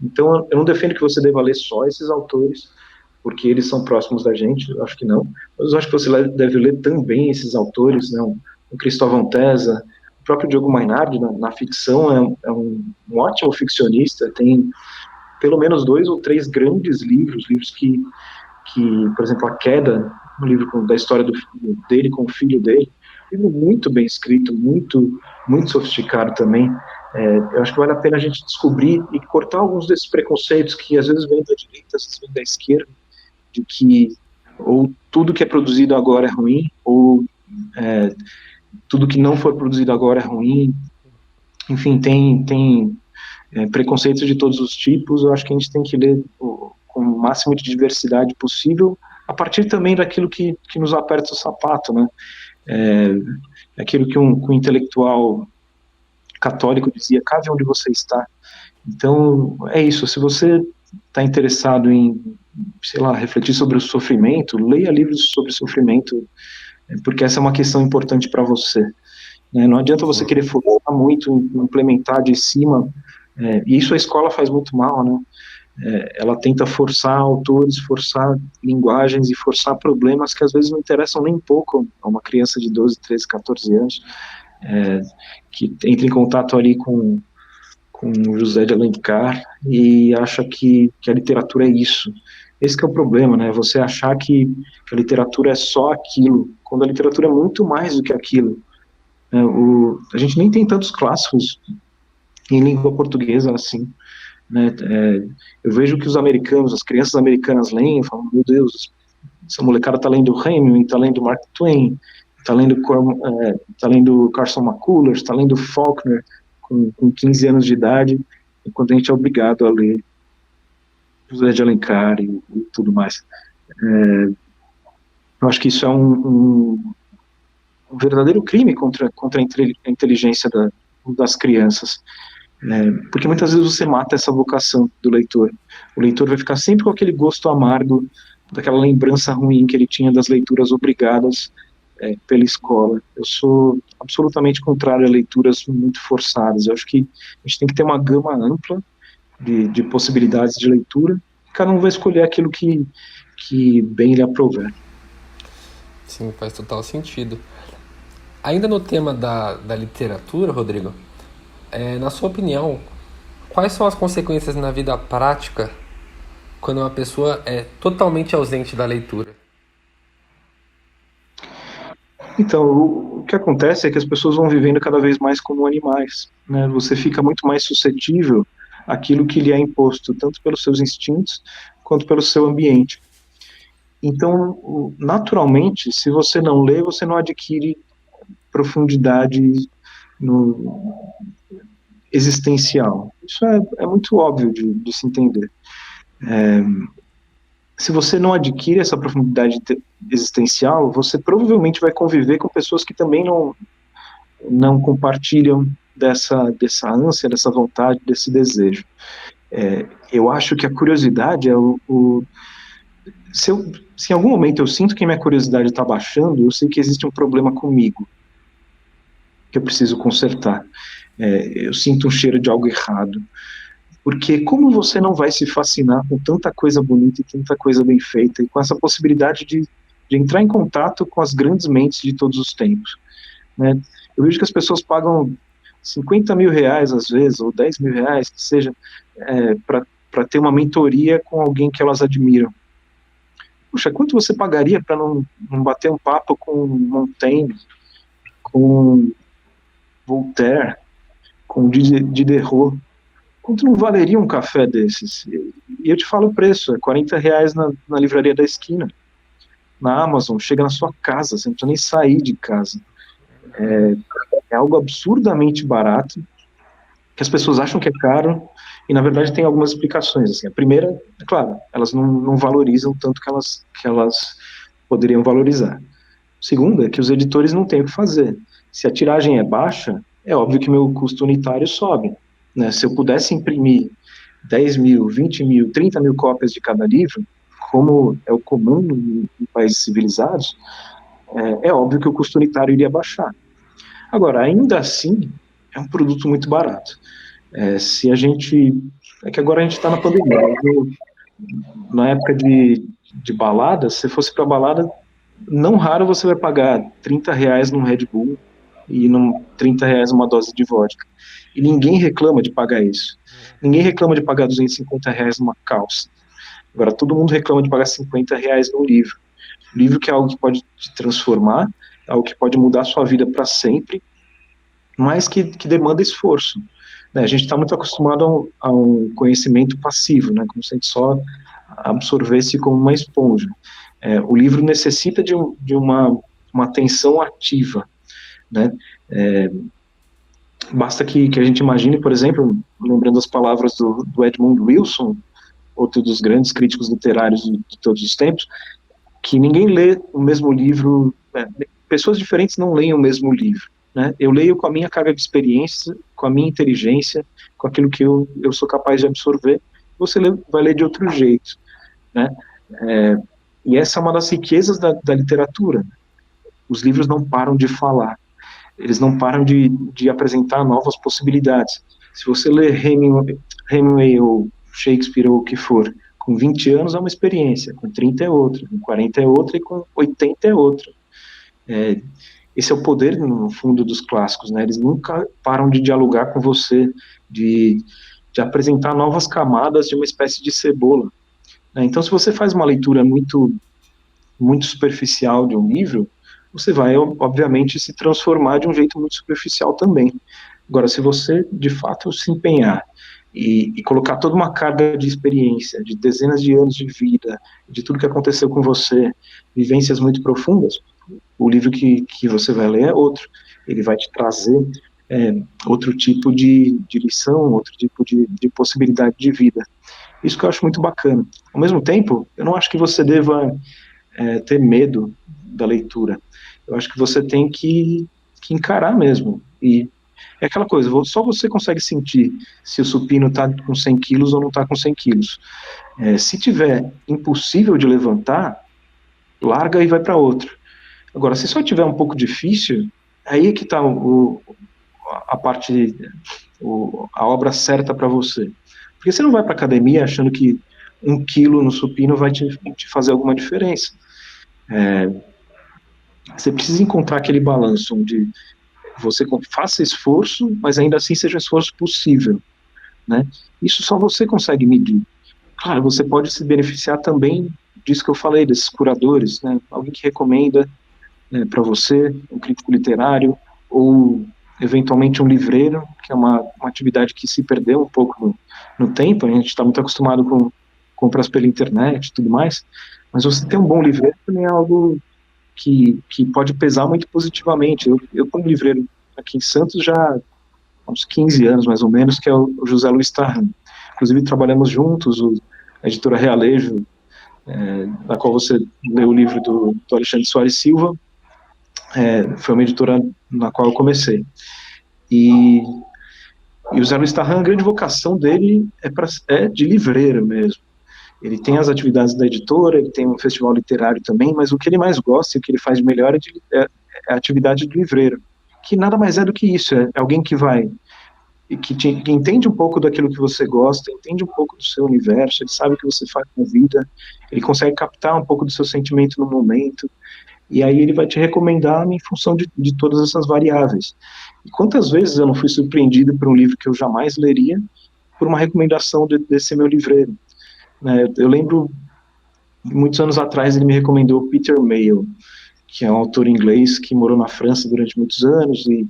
S2: Então, eu não defendo que você deva ler só esses autores, porque eles são próximos da gente, eu acho que não. Mas eu acho que você deve ler também esses autores, né? O Cristóvão Tesa, o próprio Diogo Mainardi, na ficção, é um ótimo ficcionista, tem pelo menos 2 ou 3 grandes livros que por exemplo, A Queda, um livro da história dele com o filho dele, um livro muito bem escrito, muito, muito sofisticado também. Eu acho que vale a pena a gente descobrir e cortar alguns desses preconceitos que às vezes vêm da direita, às vezes vêm da esquerda, de que ou tudo que é produzido agora é ruim, ou tudo que não for produzido agora é ruim. Enfim, tem preconceitos de todos os tipos. Eu acho que a gente tem que ler com o máximo de diversidade possível, a partir também daquilo que nos aperta o sapato, né? Aquilo que um intelectual católico dizia, cave onde você está. Então, é isso, se você está interessado em, sei lá, refletir sobre o sofrimento, leia livros sobre sofrimento, porque essa é uma questão importante para você. Não adianta você querer focar muito, implementar de cima, e isso a escola faz muito mal, né? Ela tenta forçar autores, forçar linguagens e forçar problemas que às vezes não interessam nem um pouco a uma criança de 12, 13, 14 anos, que entra em contato ali com José de Alencar e acha que a literatura é isso. Esse que é o problema, né? Você achar que a literatura é só aquilo, quando a literatura é muito mais do que aquilo. A gente nem tem tantos clássicos em língua portuguesa assim, né? Eu vejo que os americanos, as crianças americanas leem e falam, meu Deus, essa molecada está lendo Hemingway, está lendo Mark Twain, está lendo Carson McCullers, está lendo Faulkner com 15 anos de idade, enquanto a gente é obrigado a ler José de Alencar e tudo mais. Eu acho que isso é um verdadeiro crime contra a inteligência das crianças, porque muitas vezes você mata essa vocação do leitor. O leitor vai ficar sempre com aquele gosto amargo, daquela lembrança ruim que ele tinha das leituras obrigadas pela escola. Eu sou absolutamente contrário a leituras muito forçadas. Eu acho que a gente tem que ter uma gama ampla de possibilidades de leitura, e cada um vai escolher aquilo que bem lhe aprouver.
S1: Sim, faz total sentido. Ainda no tema da literatura, Rodrigo, na sua opinião, quais são as consequências na vida prática quando uma pessoa é totalmente ausente da leitura?
S2: Então, o que acontece é que as pessoas vão vivendo cada vez mais como animais, né? Você fica muito mais suscetível àquilo que lhe é imposto, tanto pelos seus instintos quanto pelo seu ambiente. Então, naturalmente, se você não lê, você não adquire profundidade existencial. Isso é muito óbvio de se entender. Se você não adquire essa profundidade existencial, você provavelmente vai conviver com pessoas que também não compartilham dessa ânsia, dessa vontade, desse desejo. Eu acho que a curiosidade é se em algum momento eu sinto que minha curiosidade está baixando, eu sei que existe um problema comigo, que eu preciso consertar. Eu sinto um cheiro de algo errado. Porque como você não vai se fascinar com tanta coisa bonita e tanta coisa bem feita, e com essa possibilidade de entrar em contato com as grandes mentes de todos os tempos, né? Eu vejo que as pessoas pagam 50 mil reais, às vezes, ou 10 mil reais, que seja, para ter uma mentoria com alguém que elas admiram. Puxa, quanto você pagaria para não bater um papo com Montaigne, com Voltaire, com Diderot? Quanto não valeria um café desses? E eu te falo o preço, é 40 reais na livraria da esquina. Na Amazon, chega na sua casa, você não precisa nem sair de casa. É algo absurdamente barato, que as pessoas acham que é caro, e na verdade tem algumas explicações. Assim. A primeira, é claro, elas não valorizam tanto que elas poderiam valorizar. A segunda é que os editores não têm o que fazer. Se a tiragem é baixa, é óbvio que meu custo unitário sobe. Né? Se eu pudesse imprimir 10 mil, 20 mil, 30 mil cópias de cada livro, como é o comum em países civilizados, é óbvio que o custo unitário iria baixar. Agora, ainda assim, é um produto muito barato. É que agora a gente está na pandemia. Na época de balada, se fosse para balada, não raro você vai pagar 30 reais num Red Bull e 30 reais uma dose de vodka. E ninguém reclama de pagar isso. Ninguém reclama de pagar 250 reais numa calça. Agora, todo mundo reclama de pagar 50 reais num livro. Livro que é algo que pode te transformar, algo que pode mudar a sua vida para sempre, mas que demanda esforço. A gente está muito acostumado a um conhecimento passivo, né? Como se a gente só absorvesse como uma esponja. O livro necessita de uma atenção ativa, né? Basta que a gente imagine, por exemplo, lembrando as palavras do Edmund Wilson, outro dos grandes críticos literários de todos os tempos, que ninguém lê o mesmo livro, pessoas diferentes não leem o mesmo livro. Né? Eu leio com a minha carga de experiência com a minha inteligência, com aquilo que eu sou capaz de absorver, você vai ler de outro jeito, né? E essa é uma das riquezas da literatura. Os livros não param de falar, eles não param de apresentar novas possibilidades. Se você lê Hemingway ou Shakespeare ou o que for, com 20 anos é uma experiência, com 30 é outra, com 40 é outra e com 80 é outra. Esse é o poder, no fundo, dos clássicos, né? Eles nunca param de dialogar com você, de apresentar novas camadas de uma espécie de cebola, né? Então, se você faz uma leitura muito, muito superficial de um livro, você vai, obviamente, se transformar de um jeito muito superficial também. Agora, se você, de fato, se empenhar e colocar toda uma carga de experiência, de dezenas de anos de vida, de tudo que aconteceu com você, vivências muito profundas, o livro que você vai ler é outro. Ele vai te trazer outro tipo de lição, outro tipo de possibilidade de vida. Isso que eu acho muito bacana. Ao mesmo tempo, eu não acho que você deva ter medo da leitura. Eu acho que você tem que encarar mesmo. E é aquela coisa, só você consegue sentir se o supino está com 100 quilos ou não está com 100 quilos. Se tiver impossível de levantar, larga e vai para outro. Agora, se só tiver um pouco difícil, aí é que está a parte, a obra certa para você. Porque você não vai para academia achando que 1 quilo no supino vai te fazer alguma diferença. Você precisa encontrar aquele balanço onde você faça esforço, mas ainda assim seja um esforço possível, né? Isso só você consegue medir. Claro, você pode se beneficiar também disso que eu falei, desses curadores, né? Alguém que recomenda para você, um crítico literário, ou eventualmente um livreiro, que é uma atividade que se perdeu um pouco no tempo, a gente está muito acostumado com compras pela internet e tudo mais, mas você ter um bom livreiro também é algo que pode pesar muito positivamente. Eu como livreiro aqui em Santos já há uns 15 anos, mais ou menos, que é o José Luiz Tarran. Inclusive trabalhamos juntos, a editora Realejo, na qual você leu o livro do Alexandre Soares Silva, foi uma editora na qual eu comecei. E o Zé Luiz Tarran, a grande vocação dele é de livreiro mesmo. Ele tem as atividades da editora, ele tem um festival literário também, mas o que ele mais gosta e o que ele faz de melhor é a atividade do livreiro, que nada mais é do que isso, é alguém que vai, que entende um pouco daquilo que você gosta, entende um pouco do seu universo, ele sabe o que você faz na vida, ele consegue captar um pouco do seu sentimento no momento, e aí ele vai te recomendar em função de todas essas variáveis. E quantas vezes eu não fui surpreendido por um livro que eu jamais leria, por uma recomendação desse meu livreiro. Eu lembro, muitos anos atrás, ele me recomendou Peter Mayle, que é um autor inglês que morou na França durante muitos anos, e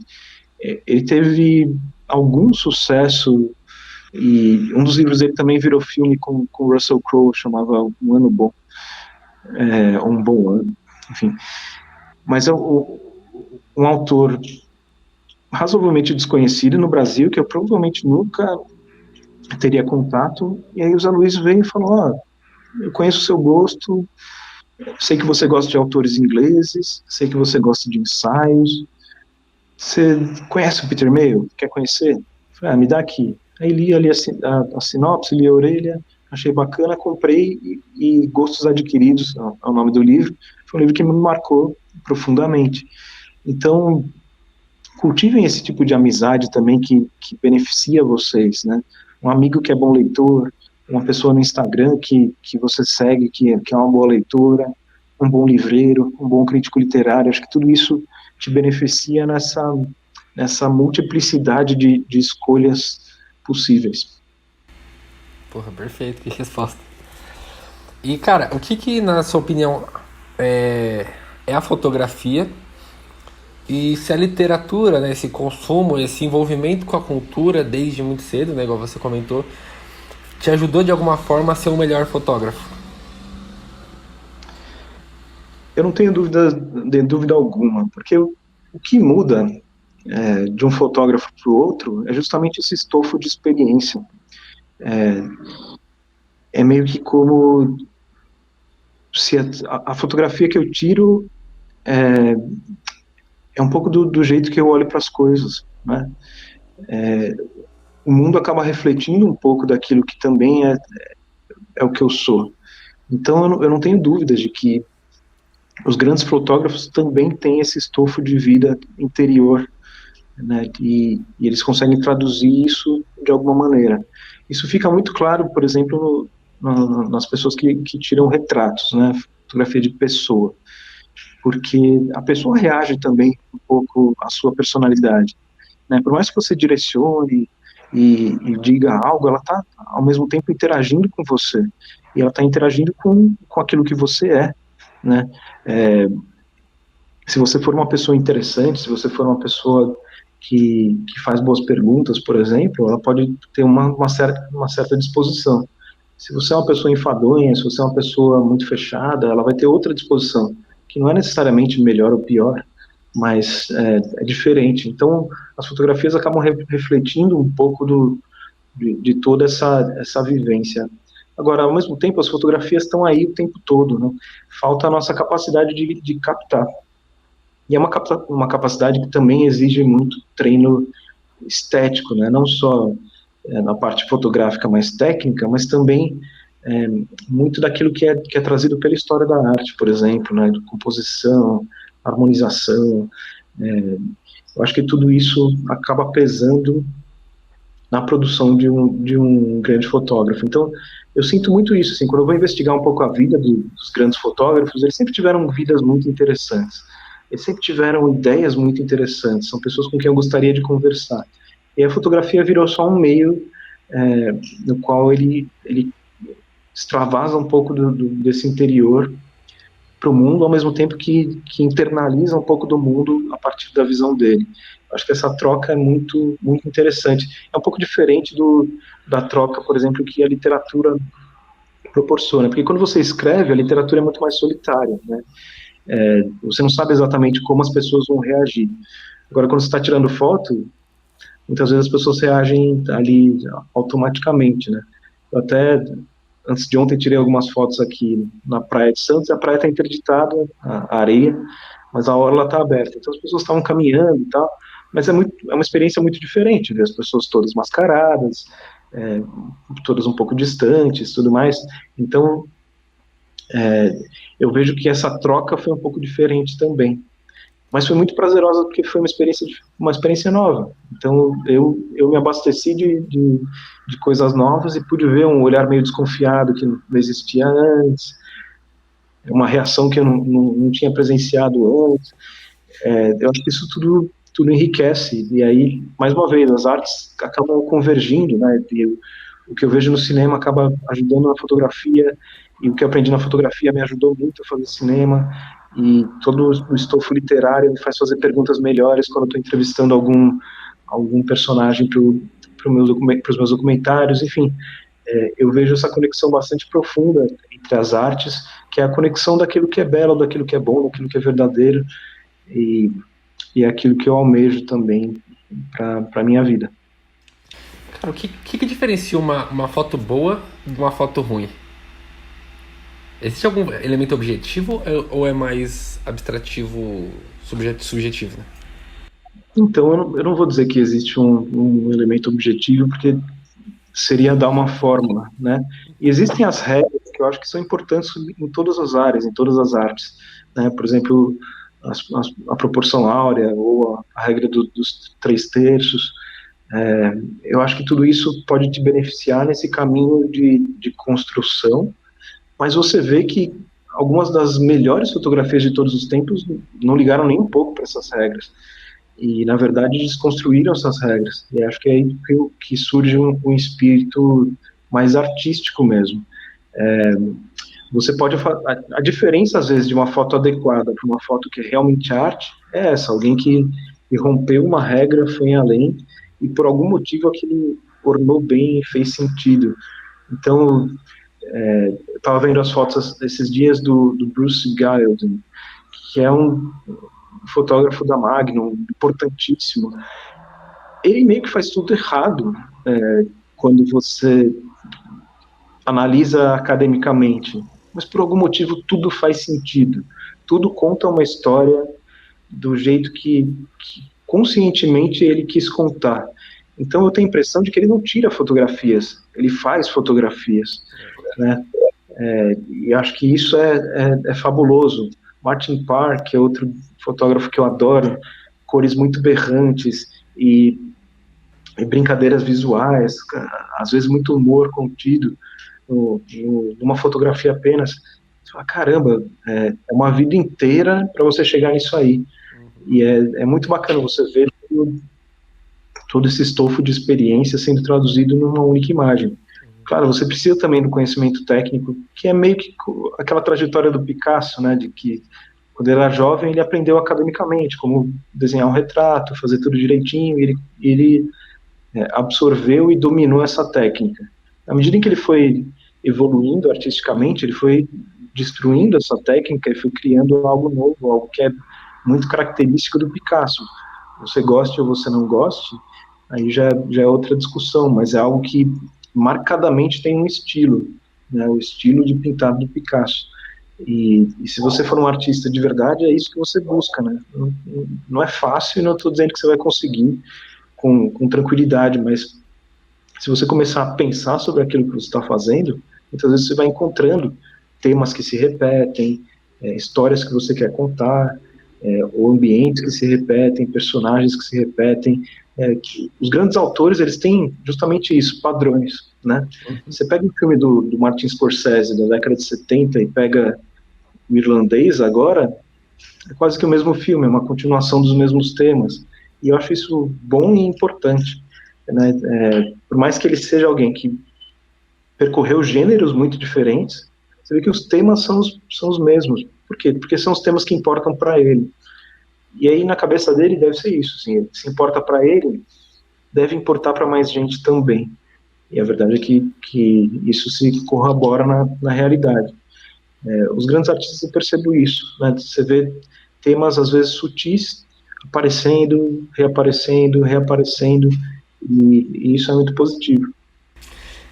S2: ele teve algum sucesso, e um dos livros dele também virou filme com Russell Crowe, chamava Um Ano Bom, Um Bom Ano, enfim. Mas é um autor razoavelmente desconhecido no Brasil, que eu provavelmente nunca teria contato, e aí o Zé Luiz veio e falou, eu conheço o seu gosto, sei que você gosta de autores ingleses, sei que você gosta de ensaios, você conhece o Peter Mayle? Quer conhecer? Falei, me dá aqui. Aí li ali a sinopse, li a orelha, achei bacana, comprei e Gostos Adquiridos é o nome do livro, foi um livro que me marcou profundamente. Então, cultivem esse tipo de amizade também que beneficia vocês, né? Um amigo que é bom leitor, uma pessoa no Instagram que você segue, que é uma boa leitora, um bom livreiro, um bom crítico literário, acho que tudo isso te beneficia nessa multiplicidade de escolhas possíveis.
S1: Porra, perfeito, que resposta. E, cara, o que na sua opinião, é a fotografia? E se a literatura, né, esse consumo, esse envolvimento com a cultura desde muito cedo, né, igual você comentou, te ajudou de alguma forma a ser um melhor fotógrafo?
S2: Eu não tenho dúvida alguma, porque o que muda de um fotógrafo para o outro é justamente esse estofo de experiência. É meio que como se a fotografia que eu tiro é um pouco do jeito que eu olho para as coisas, né? o mundo acaba refletindo um pouco daquilo que também é o que eu sou. Então eu não tenho dúvidas de que os grandes fotógrafos também têm esse estofo de vida interior, né, e eles conseguem traduzir isso de alguma maneira. Isso fica muito claro, por exemplo, nas pessoas que tiram retratos, né, fotografia de pessoa, porque a pessoa reage também um pouco à sua personalidade, né, por mais que você direcione e diga algo, ela está ao mesmo tempo interagindo com você, e ela está interagindo com aquilo que você é, né, se você for uma pessoa interessante, se você for uma pessoa que faz boas perguntas, por exemplo, ela pode ter uma certa disposição. Se você é uma pessoa enfadonha, se você é uma pessoa muito fechada, ela vai ter outra disposição, que não é necessariamente melhor ou pior, mas é diferente. Então, as fotografias acabam refletindo um pouco de toda essa vivência. Agora, ao mesmo tempo, as fotografias estão aí o tempo todo, né? Falta a nossa capacidade de captar. E é uma capacidade que também exige muito treino estético, né? Não só na parte fotográfica mais técnica, mas também muito daquilo que é trazido pela história da arte, por exemplo, né? De composição, harmonização. Eu acho que tudo isso acaba pesando na produção de um grande fotógrafo. Então, eu sinto muito isso, assim, quando eu vou investigar um pouco a vida dos grandes fotógrafos, eles sempre tiveram vidas muito interessantes. Eles sempre tiveram ideias muito interessantes, são pessoas com quem eu gostaria de conversar. E a fotografia virou só um meio no qual ele extravasa um pouco desse interior para o mundo, ao mesmo tempo que internaliza um pouco do mundo a partir da visão dele. Acho que essa troca é muito, muito interessante. É um pouco diferente da troca, por exemplo, que a literatura proporciona, porque quando você escreve, a literatura é muito mais solitária, né? Você não sabe exatamente como as pessoas vão reagir. Agora, quando você está tirando foto, muitas vezes as pessoas reagem ali automaticamente, né? Eu até, antes de ontem, tirei algumas fotos aqui na Praia de Santos, e a praia está interditada, a areia, mas a orla está aberta. Então as pessoas estavam caminhando e tal, mas é uma experiência muito diferente, ver as pessoas todas mascaradas, todas um pouco distantes, tudo mais. Então, eu vejo que essa troca foi um pouco diferente também. Mas foi muito prazerosa porque foi uma experiência nova. Então eu me abasteci de coisas novas e pude ver um olhar meio desconfiado que não existia antes, uma reação que eu não tinha presenciado antes. Eu acho que isso tudo enriquece. E aí, mais uma vez, as artes acabam convergindo, né? E o que eu vejo no cinema acaba ajudando na fotografia, e o que eu aprendi na fotografia me ajudou muito a fazer cinema, e todo o estofo literário me faz fazer perguntas melhores quando eu estou entrevistando algum personagem para os meus documentários, enfim. Eu vejo essa conexão bastante profunda entre as artes, que é a conexão daquilo que é belo, daquilo que é bom, daquilo que é verdadeiro, e é aquilo que eu almejo também para a minha vida.
S1: Cara, o que diferencia uma foto boa de uma foto ruim? Existe algum elemento objetivo ou é mais abstrativo, subjetivo?
S2: Então, eu não vou dizer que existe um elemento objetivo, porque seria dar uma fórmula, né? E existem as regras que eu acho que são importantes em todas as áreas, em todas as artes, né? Por exemplo, a proporção áurea ou a regra dos 3/3. Eu acho que tudo isso pode te beneficiar nesse caminho de construção, mas você vê que algumas das melhores fotografias de todos os tempos não ligaram nem um pouco para essas regras. E, na verdade, desconstruíram essas regras. E acho que é aí que surge um espírito mais artístico mesmo. Você pode... A diferença, às vezes, de uma foto adequada para uma foto que é realmente arte é essa. Alguém que rompeu uma regra, foi além, e por algum motivo aquilo ornou bem e fez sentido. Então, eu estava vendo as fotos esses dias do Bruce Gilden, que é um fotógrafo da Magnum, importantíssimo. Ele meio que faz tudo errado quando você analisa academicamente, mas por algum motivo tudo faz sentido. Tudo conta uma história do jeito que conscientemente ele quis contar. Então eu tenho a impressão de que ele não tira fotografias, ele faz fotografias, né? E acho que isso é fabuloso. Martin Parr, que é outro fotógrafo que eu adoro, cores muito berrantes e brincadeiras visuais, às vezes muito humor contido numa fotografia apenas. Você fala, caramba, é uma vida inteira para você chegar nisso aí. E é muito bacana você ver todo esse estofo de experiência sendo traduzido numa única imagem. Claro, você precisa também do conhecimento técnico, que é meio que aquela trajetória do Picasso, né, de que quando ele era jovem ele aprendeu academicamente como desenhar um retrato, fazer tudo direitinho, e ele absorveu e dominou essa técnica. À medida em que ele foi evoluindo artisticamente, ele foi destruindo essa técnica e foi criando algo novo, algo que é muito característico do Picasso. Você goste ou você não goste, aí já é outra discussão, mas é algo que marcadamente tem um estilo, né, o estilo de pintado do Picasso. E se você for um artista de verdade, é isso que você busca, né? Não é fácil, e não estou dizendo que você vai conseguir com tranquilidade, mas se você começar a pensar sobre aquilo que você está fazendo, muitas vezes você vai encontrando temas que se repetem, histórias que você quer contar, ou ambientes que se repetem, personagens que se repetem. Que os grandes autores, eles têm justamente isso, padrões, né? Você pega um filme do Martin Scorsese, da década de 70, e pega o Irlandês agora, é quase que o mesmo filme, é uma continuação dos mesmos temas. E eu acho isso bom e importante, né? Por mais que ele seja alguém que percorreu gêneros muito diferentes, você vê que os temas são os mesmos. Por quê? Porque são os temas que importam para ele. E aí, na cabeça dele, deve ser isso. Assim, se importa para ele, deve importar para mais gente também. E a verdade é que isso se corrobora na realidade. Os grandes artistas, eu percebo isso, né? Você vê temas, às vezes, sutis, aparecendo, reaparecendo, e isso é muito positivo.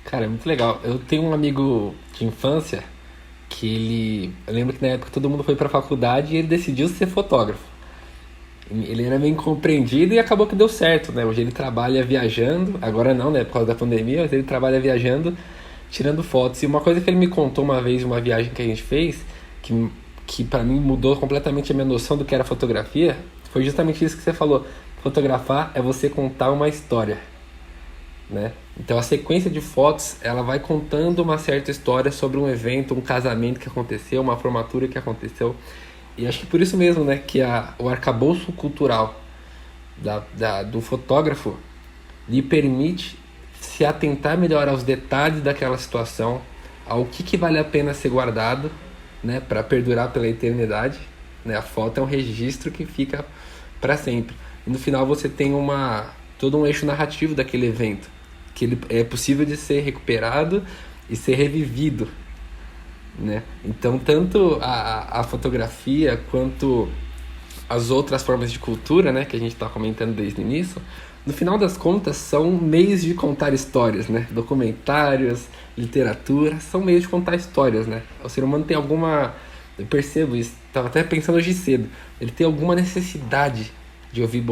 S1: Cara, é muito legal. Eu tenho um amigo de infância que ele. Eu lembro que na época todo mundo foi pra faculdade e ele decidiu ser fotógrafo. Ele era meio incompreendido e acabou que deu certo, né? Hoje ele trabalha viajando, agora não, né? Por causa da pandemia, mas ele trabalha viajando, tirando fotos. E uma coisa que ele me contou uma vez, uma viagem que a gente fez, que para mim mudou completamente a minha noção do que era fotografia, foi justamente isso que você falou. Fotografar é você contar uma história, né? Então a sequência de fotos, ela vai contando uma certa história sobre um evento, um casamento que aconteceu, uma formatura que aconteceu. E acho que por isso mesmo, né, que o arcabouço cultural do fotógrafo lhe permite se atentar melhor aos detalhes daquela situação, ao que vale a pena ser guardado, né, para perdurar pela eternidade, né? A foto é um registro que fica para sempre. E no final você tem todo um eixo narrativo daquele evento, que ele é possível de ser recuperado e ser revivido, né? Então tanto a fotografia quanto as outras formas de cultura, né, que a gente está comentando desde o início, no final das contas são meios de contar histórias, né? Documentários, literatura, são meios de contar histórias, né? O ser humano tem eu percebo isso, estava até pensando hoje cedo, ele tem alguma necessidade de ouvir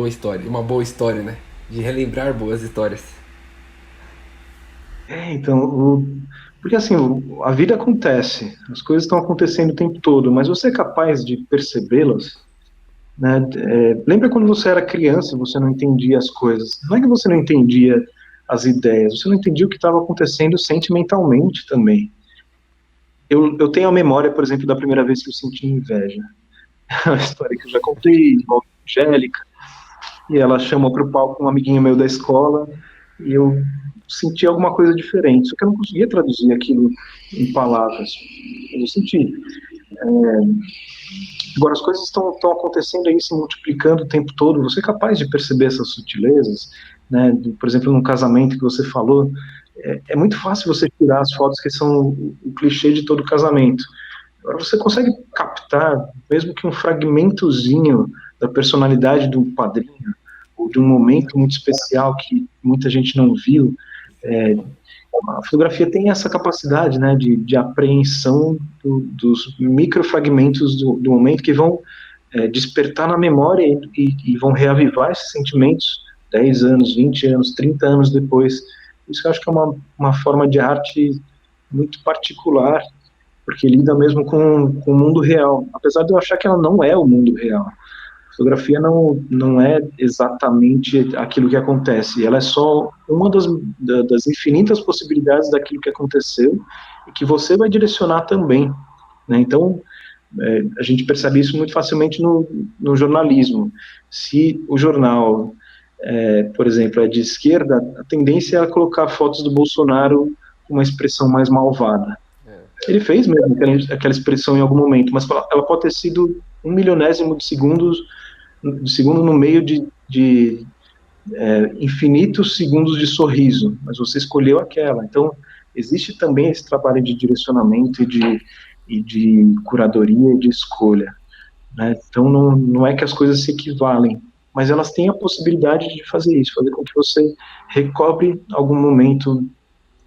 S1: uma boa história, né? De relembrar boas histórias.
S2: Então, porque assim, a vida acontece, as coisas estão acontecendo o tempo todo, mas você é capaz de percebê-las, né? Lembra quando você era criança e você não entendia as coisas? Não é que você não entendia as ideias, você não entendia o que estava acontecendo sentimentalmente também. Eu tenho a memória, por exemplo, da primeira vez que eu senti inveja. É uma história que eu já contei, de uma Angélica, e ela chamou para o palco um amiguinho meu da escola, e eu senti alguma coisa diferente, só que eu não conseguia traduzir aquilo em palavras, mas eu senti. Agora, as coisas estão acontecendo aí, se multiplicando o tempo todo, você é capaz de perceber essas sutilezas, né? Por exemplo, num casamento que você falou, é muito fácil você tirar as fotos que são o clichê de todo casamento. Agora, você consegue captar, mesmo que um fragmentozinho da personalidade do padrinho, ou de um momento muito especial que muita gente não viu. A fotografia tem essa capacidade, né, de apreensão dos microfragmentos do momento que vão despertar na memória e vão reavivar esses sentimentos 10 anos, 20 anos, 30 anos depois. Isso eu acho que é uma forma de arte muito particular, porque lida mesmo com o mundo real, apesar de eu achar que ela não é o mundo real. A fotografia não é exatamente aquilo que acontece, ela é só uma das infinitas possibilidades daquilo que aconteceu e que você vai direcionar também, né? Então, a gente percebe isso muito facilmente no jornalismo. Se o jornal, por exemplo, é de esquerda, a tendência é colocar fotos do Bolsonaro com uma expressão mais malvada. Ele fez mesmo aquela expressão em algum momento, mas ela pode ter sido um milionésimo de segundo no meio de infinitos segundos de sorriso, mas você escolheu aquela. Então, existe também esse trabalho de direcionamento e de curadoria e de escolha, né? Então, não é que as coisas se equivalem, mas elas têm a possibilidade de fazer isso, fazer com que você recobre algum momento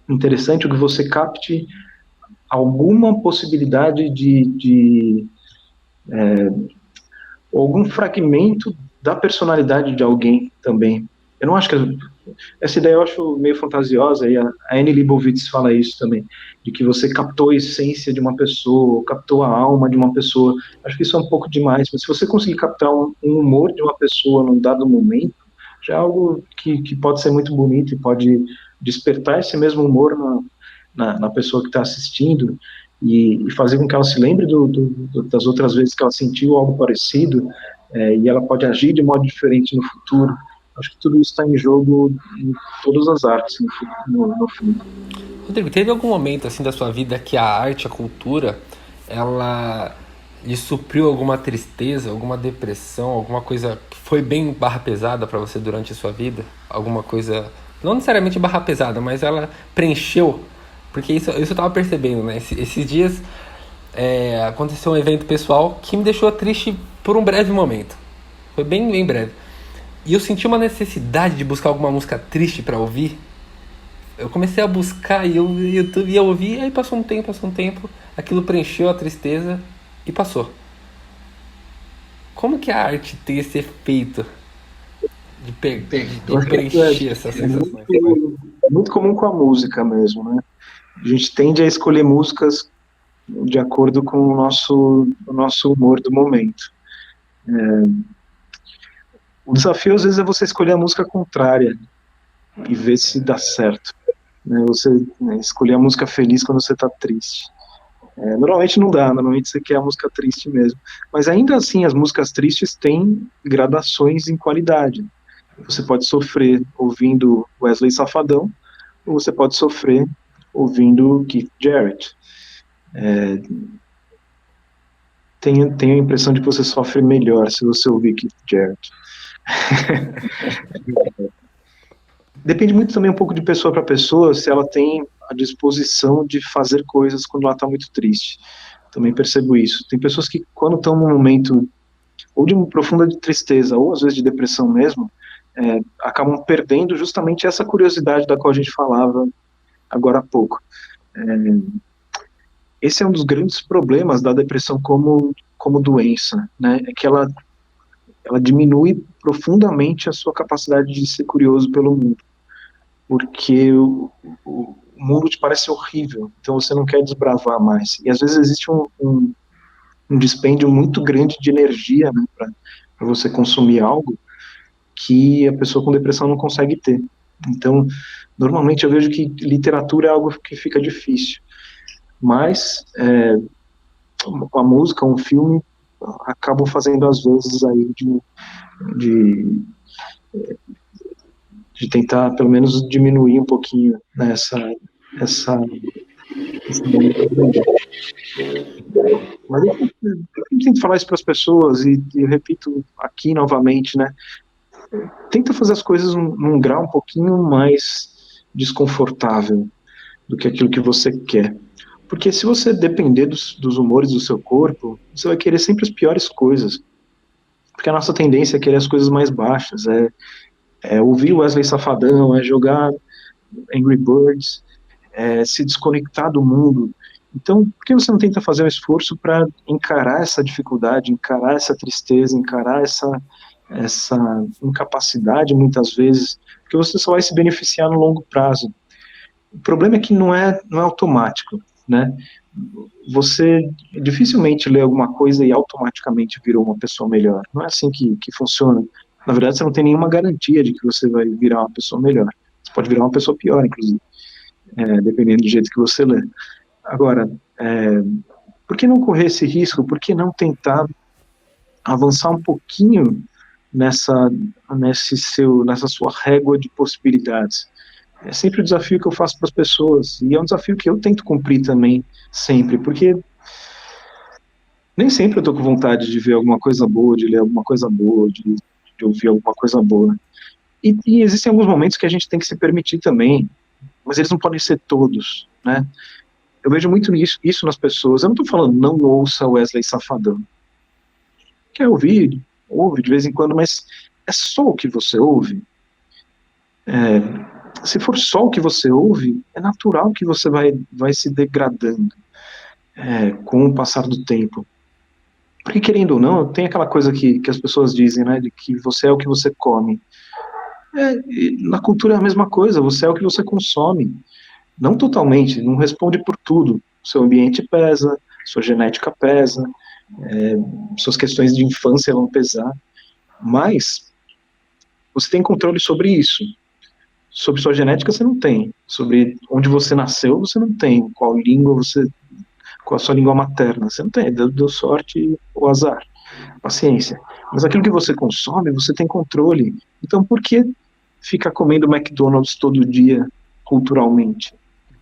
S2: interessante, ou que você capte alguma possibilidade algum fragmento da personalidade de alguém também. Eu não acho que essa ideia eu acho meio fantasiosa, e a Annie Leibovitz fala isso também, de que você captou a essência de uma pessoa, captou a alma de uma pessoa. Acho que isso é um pouco demais, mas se você conseguir captar um humor de uma pessoa num dado momento, já é algo que pode ser muito bonito e pode despertar esse mesmo humor na pessoa que está assistindo e fazer com que ela se lembre das outras vezes que ela sentiu algo parecido, e ela pode agir de modo diferente no futuro. Acho que tudo isso está em jogo em todas as artes, no fim.
S1: Rodrigo, teve algum momento assim da sua vida que a arte, a cultura, ela lhe supriu alguma tristeza, alguma depressão, alguma coisa que foi bem barra pesada para você durante a sua vida? Alguma coisa, não necessariamente barra pesada, mas ela preencheu? Porque isso eu tava percebendo, né? Esses dias aconteceu um evento pessoal que me deixou triste por um breve momento. Foi bem, bem breve. E eu senti uma necessidade de buscar alguma música triste para ouvir. Eu comecei a buscar e eu ouvi, e aí passou um tempo, aquilo preencheu a tristeza e passou. Como que a arte tem esse efeito de preencher essas sensações?
S2: Muito comum com a música mesmo, né? A gente tende a escolher músicas de acordo com o nosso humor do momento. O desafio, às vezes, é você escolher a música contrária e ver se dá certo. Você escolher a música feliz quando você está triste. Normalmente não dá, normalmente você quer a música triste mesmo. Mas ainda assim, as músicas tristes têm gradações em qualidade. Você pode sofrer ouvindo Wesley Safadão, ou você pode sofrer ouvindo Keith Jarrett. Tenho a impressão de que você sofre melhor se você ouvir Keith Jarrett. Depende muito também um pouco de pessoa para pessoa, se ela tem a disposição de fazer coisas quando ela está muito triste. Também percebo isso. Tem pessoas que, quando estão num momento ou de uma profunda tristeza, ou às vezes de depressão mesmo, acabam perdendo justamente essa curiosidade da qual a gente falava agora há pouco. Esse é um dos grandes problemas da depressão como doença, né? É que ela diminui profundamente a sua capacidade de ser curioso pelo mundo, porque o mundo te parece horrível, então você não quer desbravar mais. E às vezes existe um dispêndio muito grande de energia, né, para você consumir algo que a pessoa com depressão não consegue ter. Então, normalmente eu vejo que literatura é algo que fica difícil, mas a música, um filme, acabam fazendo às vezes aí de tentar pelo menos diminuir um pouquinho, né, esse mas eu tento falar isso para as pessoas e eu repito aqui novamente, né? Tenta fazer as coisas num grau um pouquinho mais desconfortável do que aquilo que você quer. Porque se você depender dos humores do seu corpo, você vai querer sempre as piores coisas. Porque a nossa tendência é querer as coisas mais baixas, ouvir Wesley Safadão, jogar Angry Birds, se desconectar do mundo. Então, por que você não tenta fazer um esforço para encarar essa dificuldade, encarar essa tristeza, encarar essa incapacidade, muitas vezes, porque você só vai se beneficiar no longo prazo. O problema é que não é automático, né? Você dificilmente lê alguma coisa e automaticamente virou uma pessoa melhor. Não é assim que funciona. Na verdade, você não tem nenhuma garantia de que você vai virar uma pessoa melhor. Você pode virar uma pessoa pior, inclusive, dependendo do jeito que você lê. Agora, por que não correr esse risco? Por que não tentar avançar um pouquinho nessa sua régua de possibilidades? É sempre o desafio que eu faço para as pessoas, e é um desafio que eu tento cumprir também, sempre, porque nem sempre eu estou com vontade de ver alguma coisa boa, de ler alguma coisa boa, de ouvir alguma coisa boa. E existem alguns momentos que a gente tem que se permitir também, mas eles não podem ser todos, né? Eu vejo muito isso nas pessoas. Eu não estou falando não ouça Wesley Safadão. Quer ouvir? Ouve de vez em quando, mas é só o que você ouve? Se for só o que você ouve, é natural que você vai se degradando com o passar do tempo. Porque, querendo ou não, tem aquela coisa que as pessoas dizem, né, de que você é o que você come. Na cultura é a mesma coisa, você é o que você consome. Não totalmente, não responde por tudo. Seu ambiente pesa, sua genética pesa, suas questões de infância vão pesar, mas você tem controle sobre isso. Sobre sua genética você não tem, sobre onde você nasceu você não tem, qual a sua língua materna, você não tem, deu sorte ou azar, paciência. Mas aquilo que você consome, você tem controle. Então por que ficar comendo McDonald's todo dia culturalmente?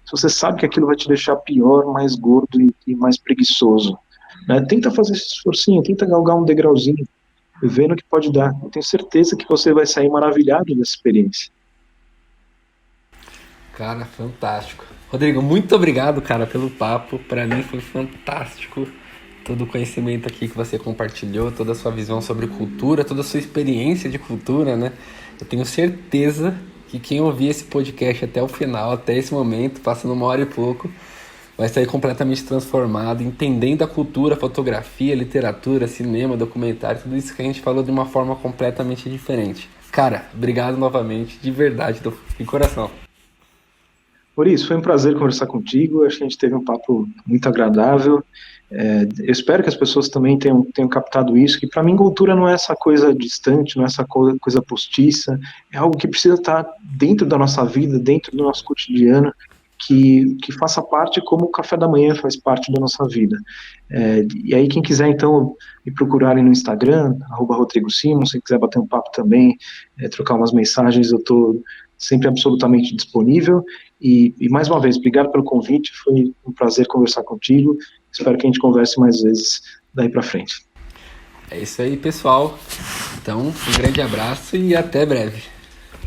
S2: Se você sabe que aquilo vai te deixar pior, mais gordo e mais preguiçoso, né? Tenta fazer esse esforcinho, tenta galgar um degrauzinho, vendo o que pode dar. Eu tenho certeza que você vai sair maravilhado dessa experiência.
S1: Cara, fantástico. Rodrigo, muito obrigado, cara, pelo papo. Para mim foi fantástico todo o conhecimento aqui que você compartilhou, toda a sua visão sobre cultura, toda a sua experiência de cultura, né? Eu tenho certeza que quem ouvir esse podcast até o final, até esse momento, passando 1 hora e pouco, vai sair completamente transformado, entendendo a cultura, fotografia, literatura, cinema, documentário, tudo isso que a gente falou de uma forma completamente diferente. Cara, obrigado novamente, de verdade, de coração.
S2: Por isso, foi um prazer conversar contigo. Acho que a gente teve um papo muito agradável. Eu espero que as pessoas também tenham captado isso, que para mim cultura não é essa coisa distante, não é essa coisa postiça, é algo que precisa estar dentro da nossa vida, dentro do nosso cotidiano, que faça parte como o café da manhã faz parte da nossa vida. E aí quem quiser então me procurarem no Instagram, @RodrigoSimon, se quiser bater um papo também, trocar umas mensagens, eu estou sempre absolutamente disponível. E mais uma vez, obrigado pelo convite, foi um prazer conversar contigo. Espero que a gente converse mais vezes daí para frente.
S1: É isso aí, pessoal. Então, um grande abraço e até breve.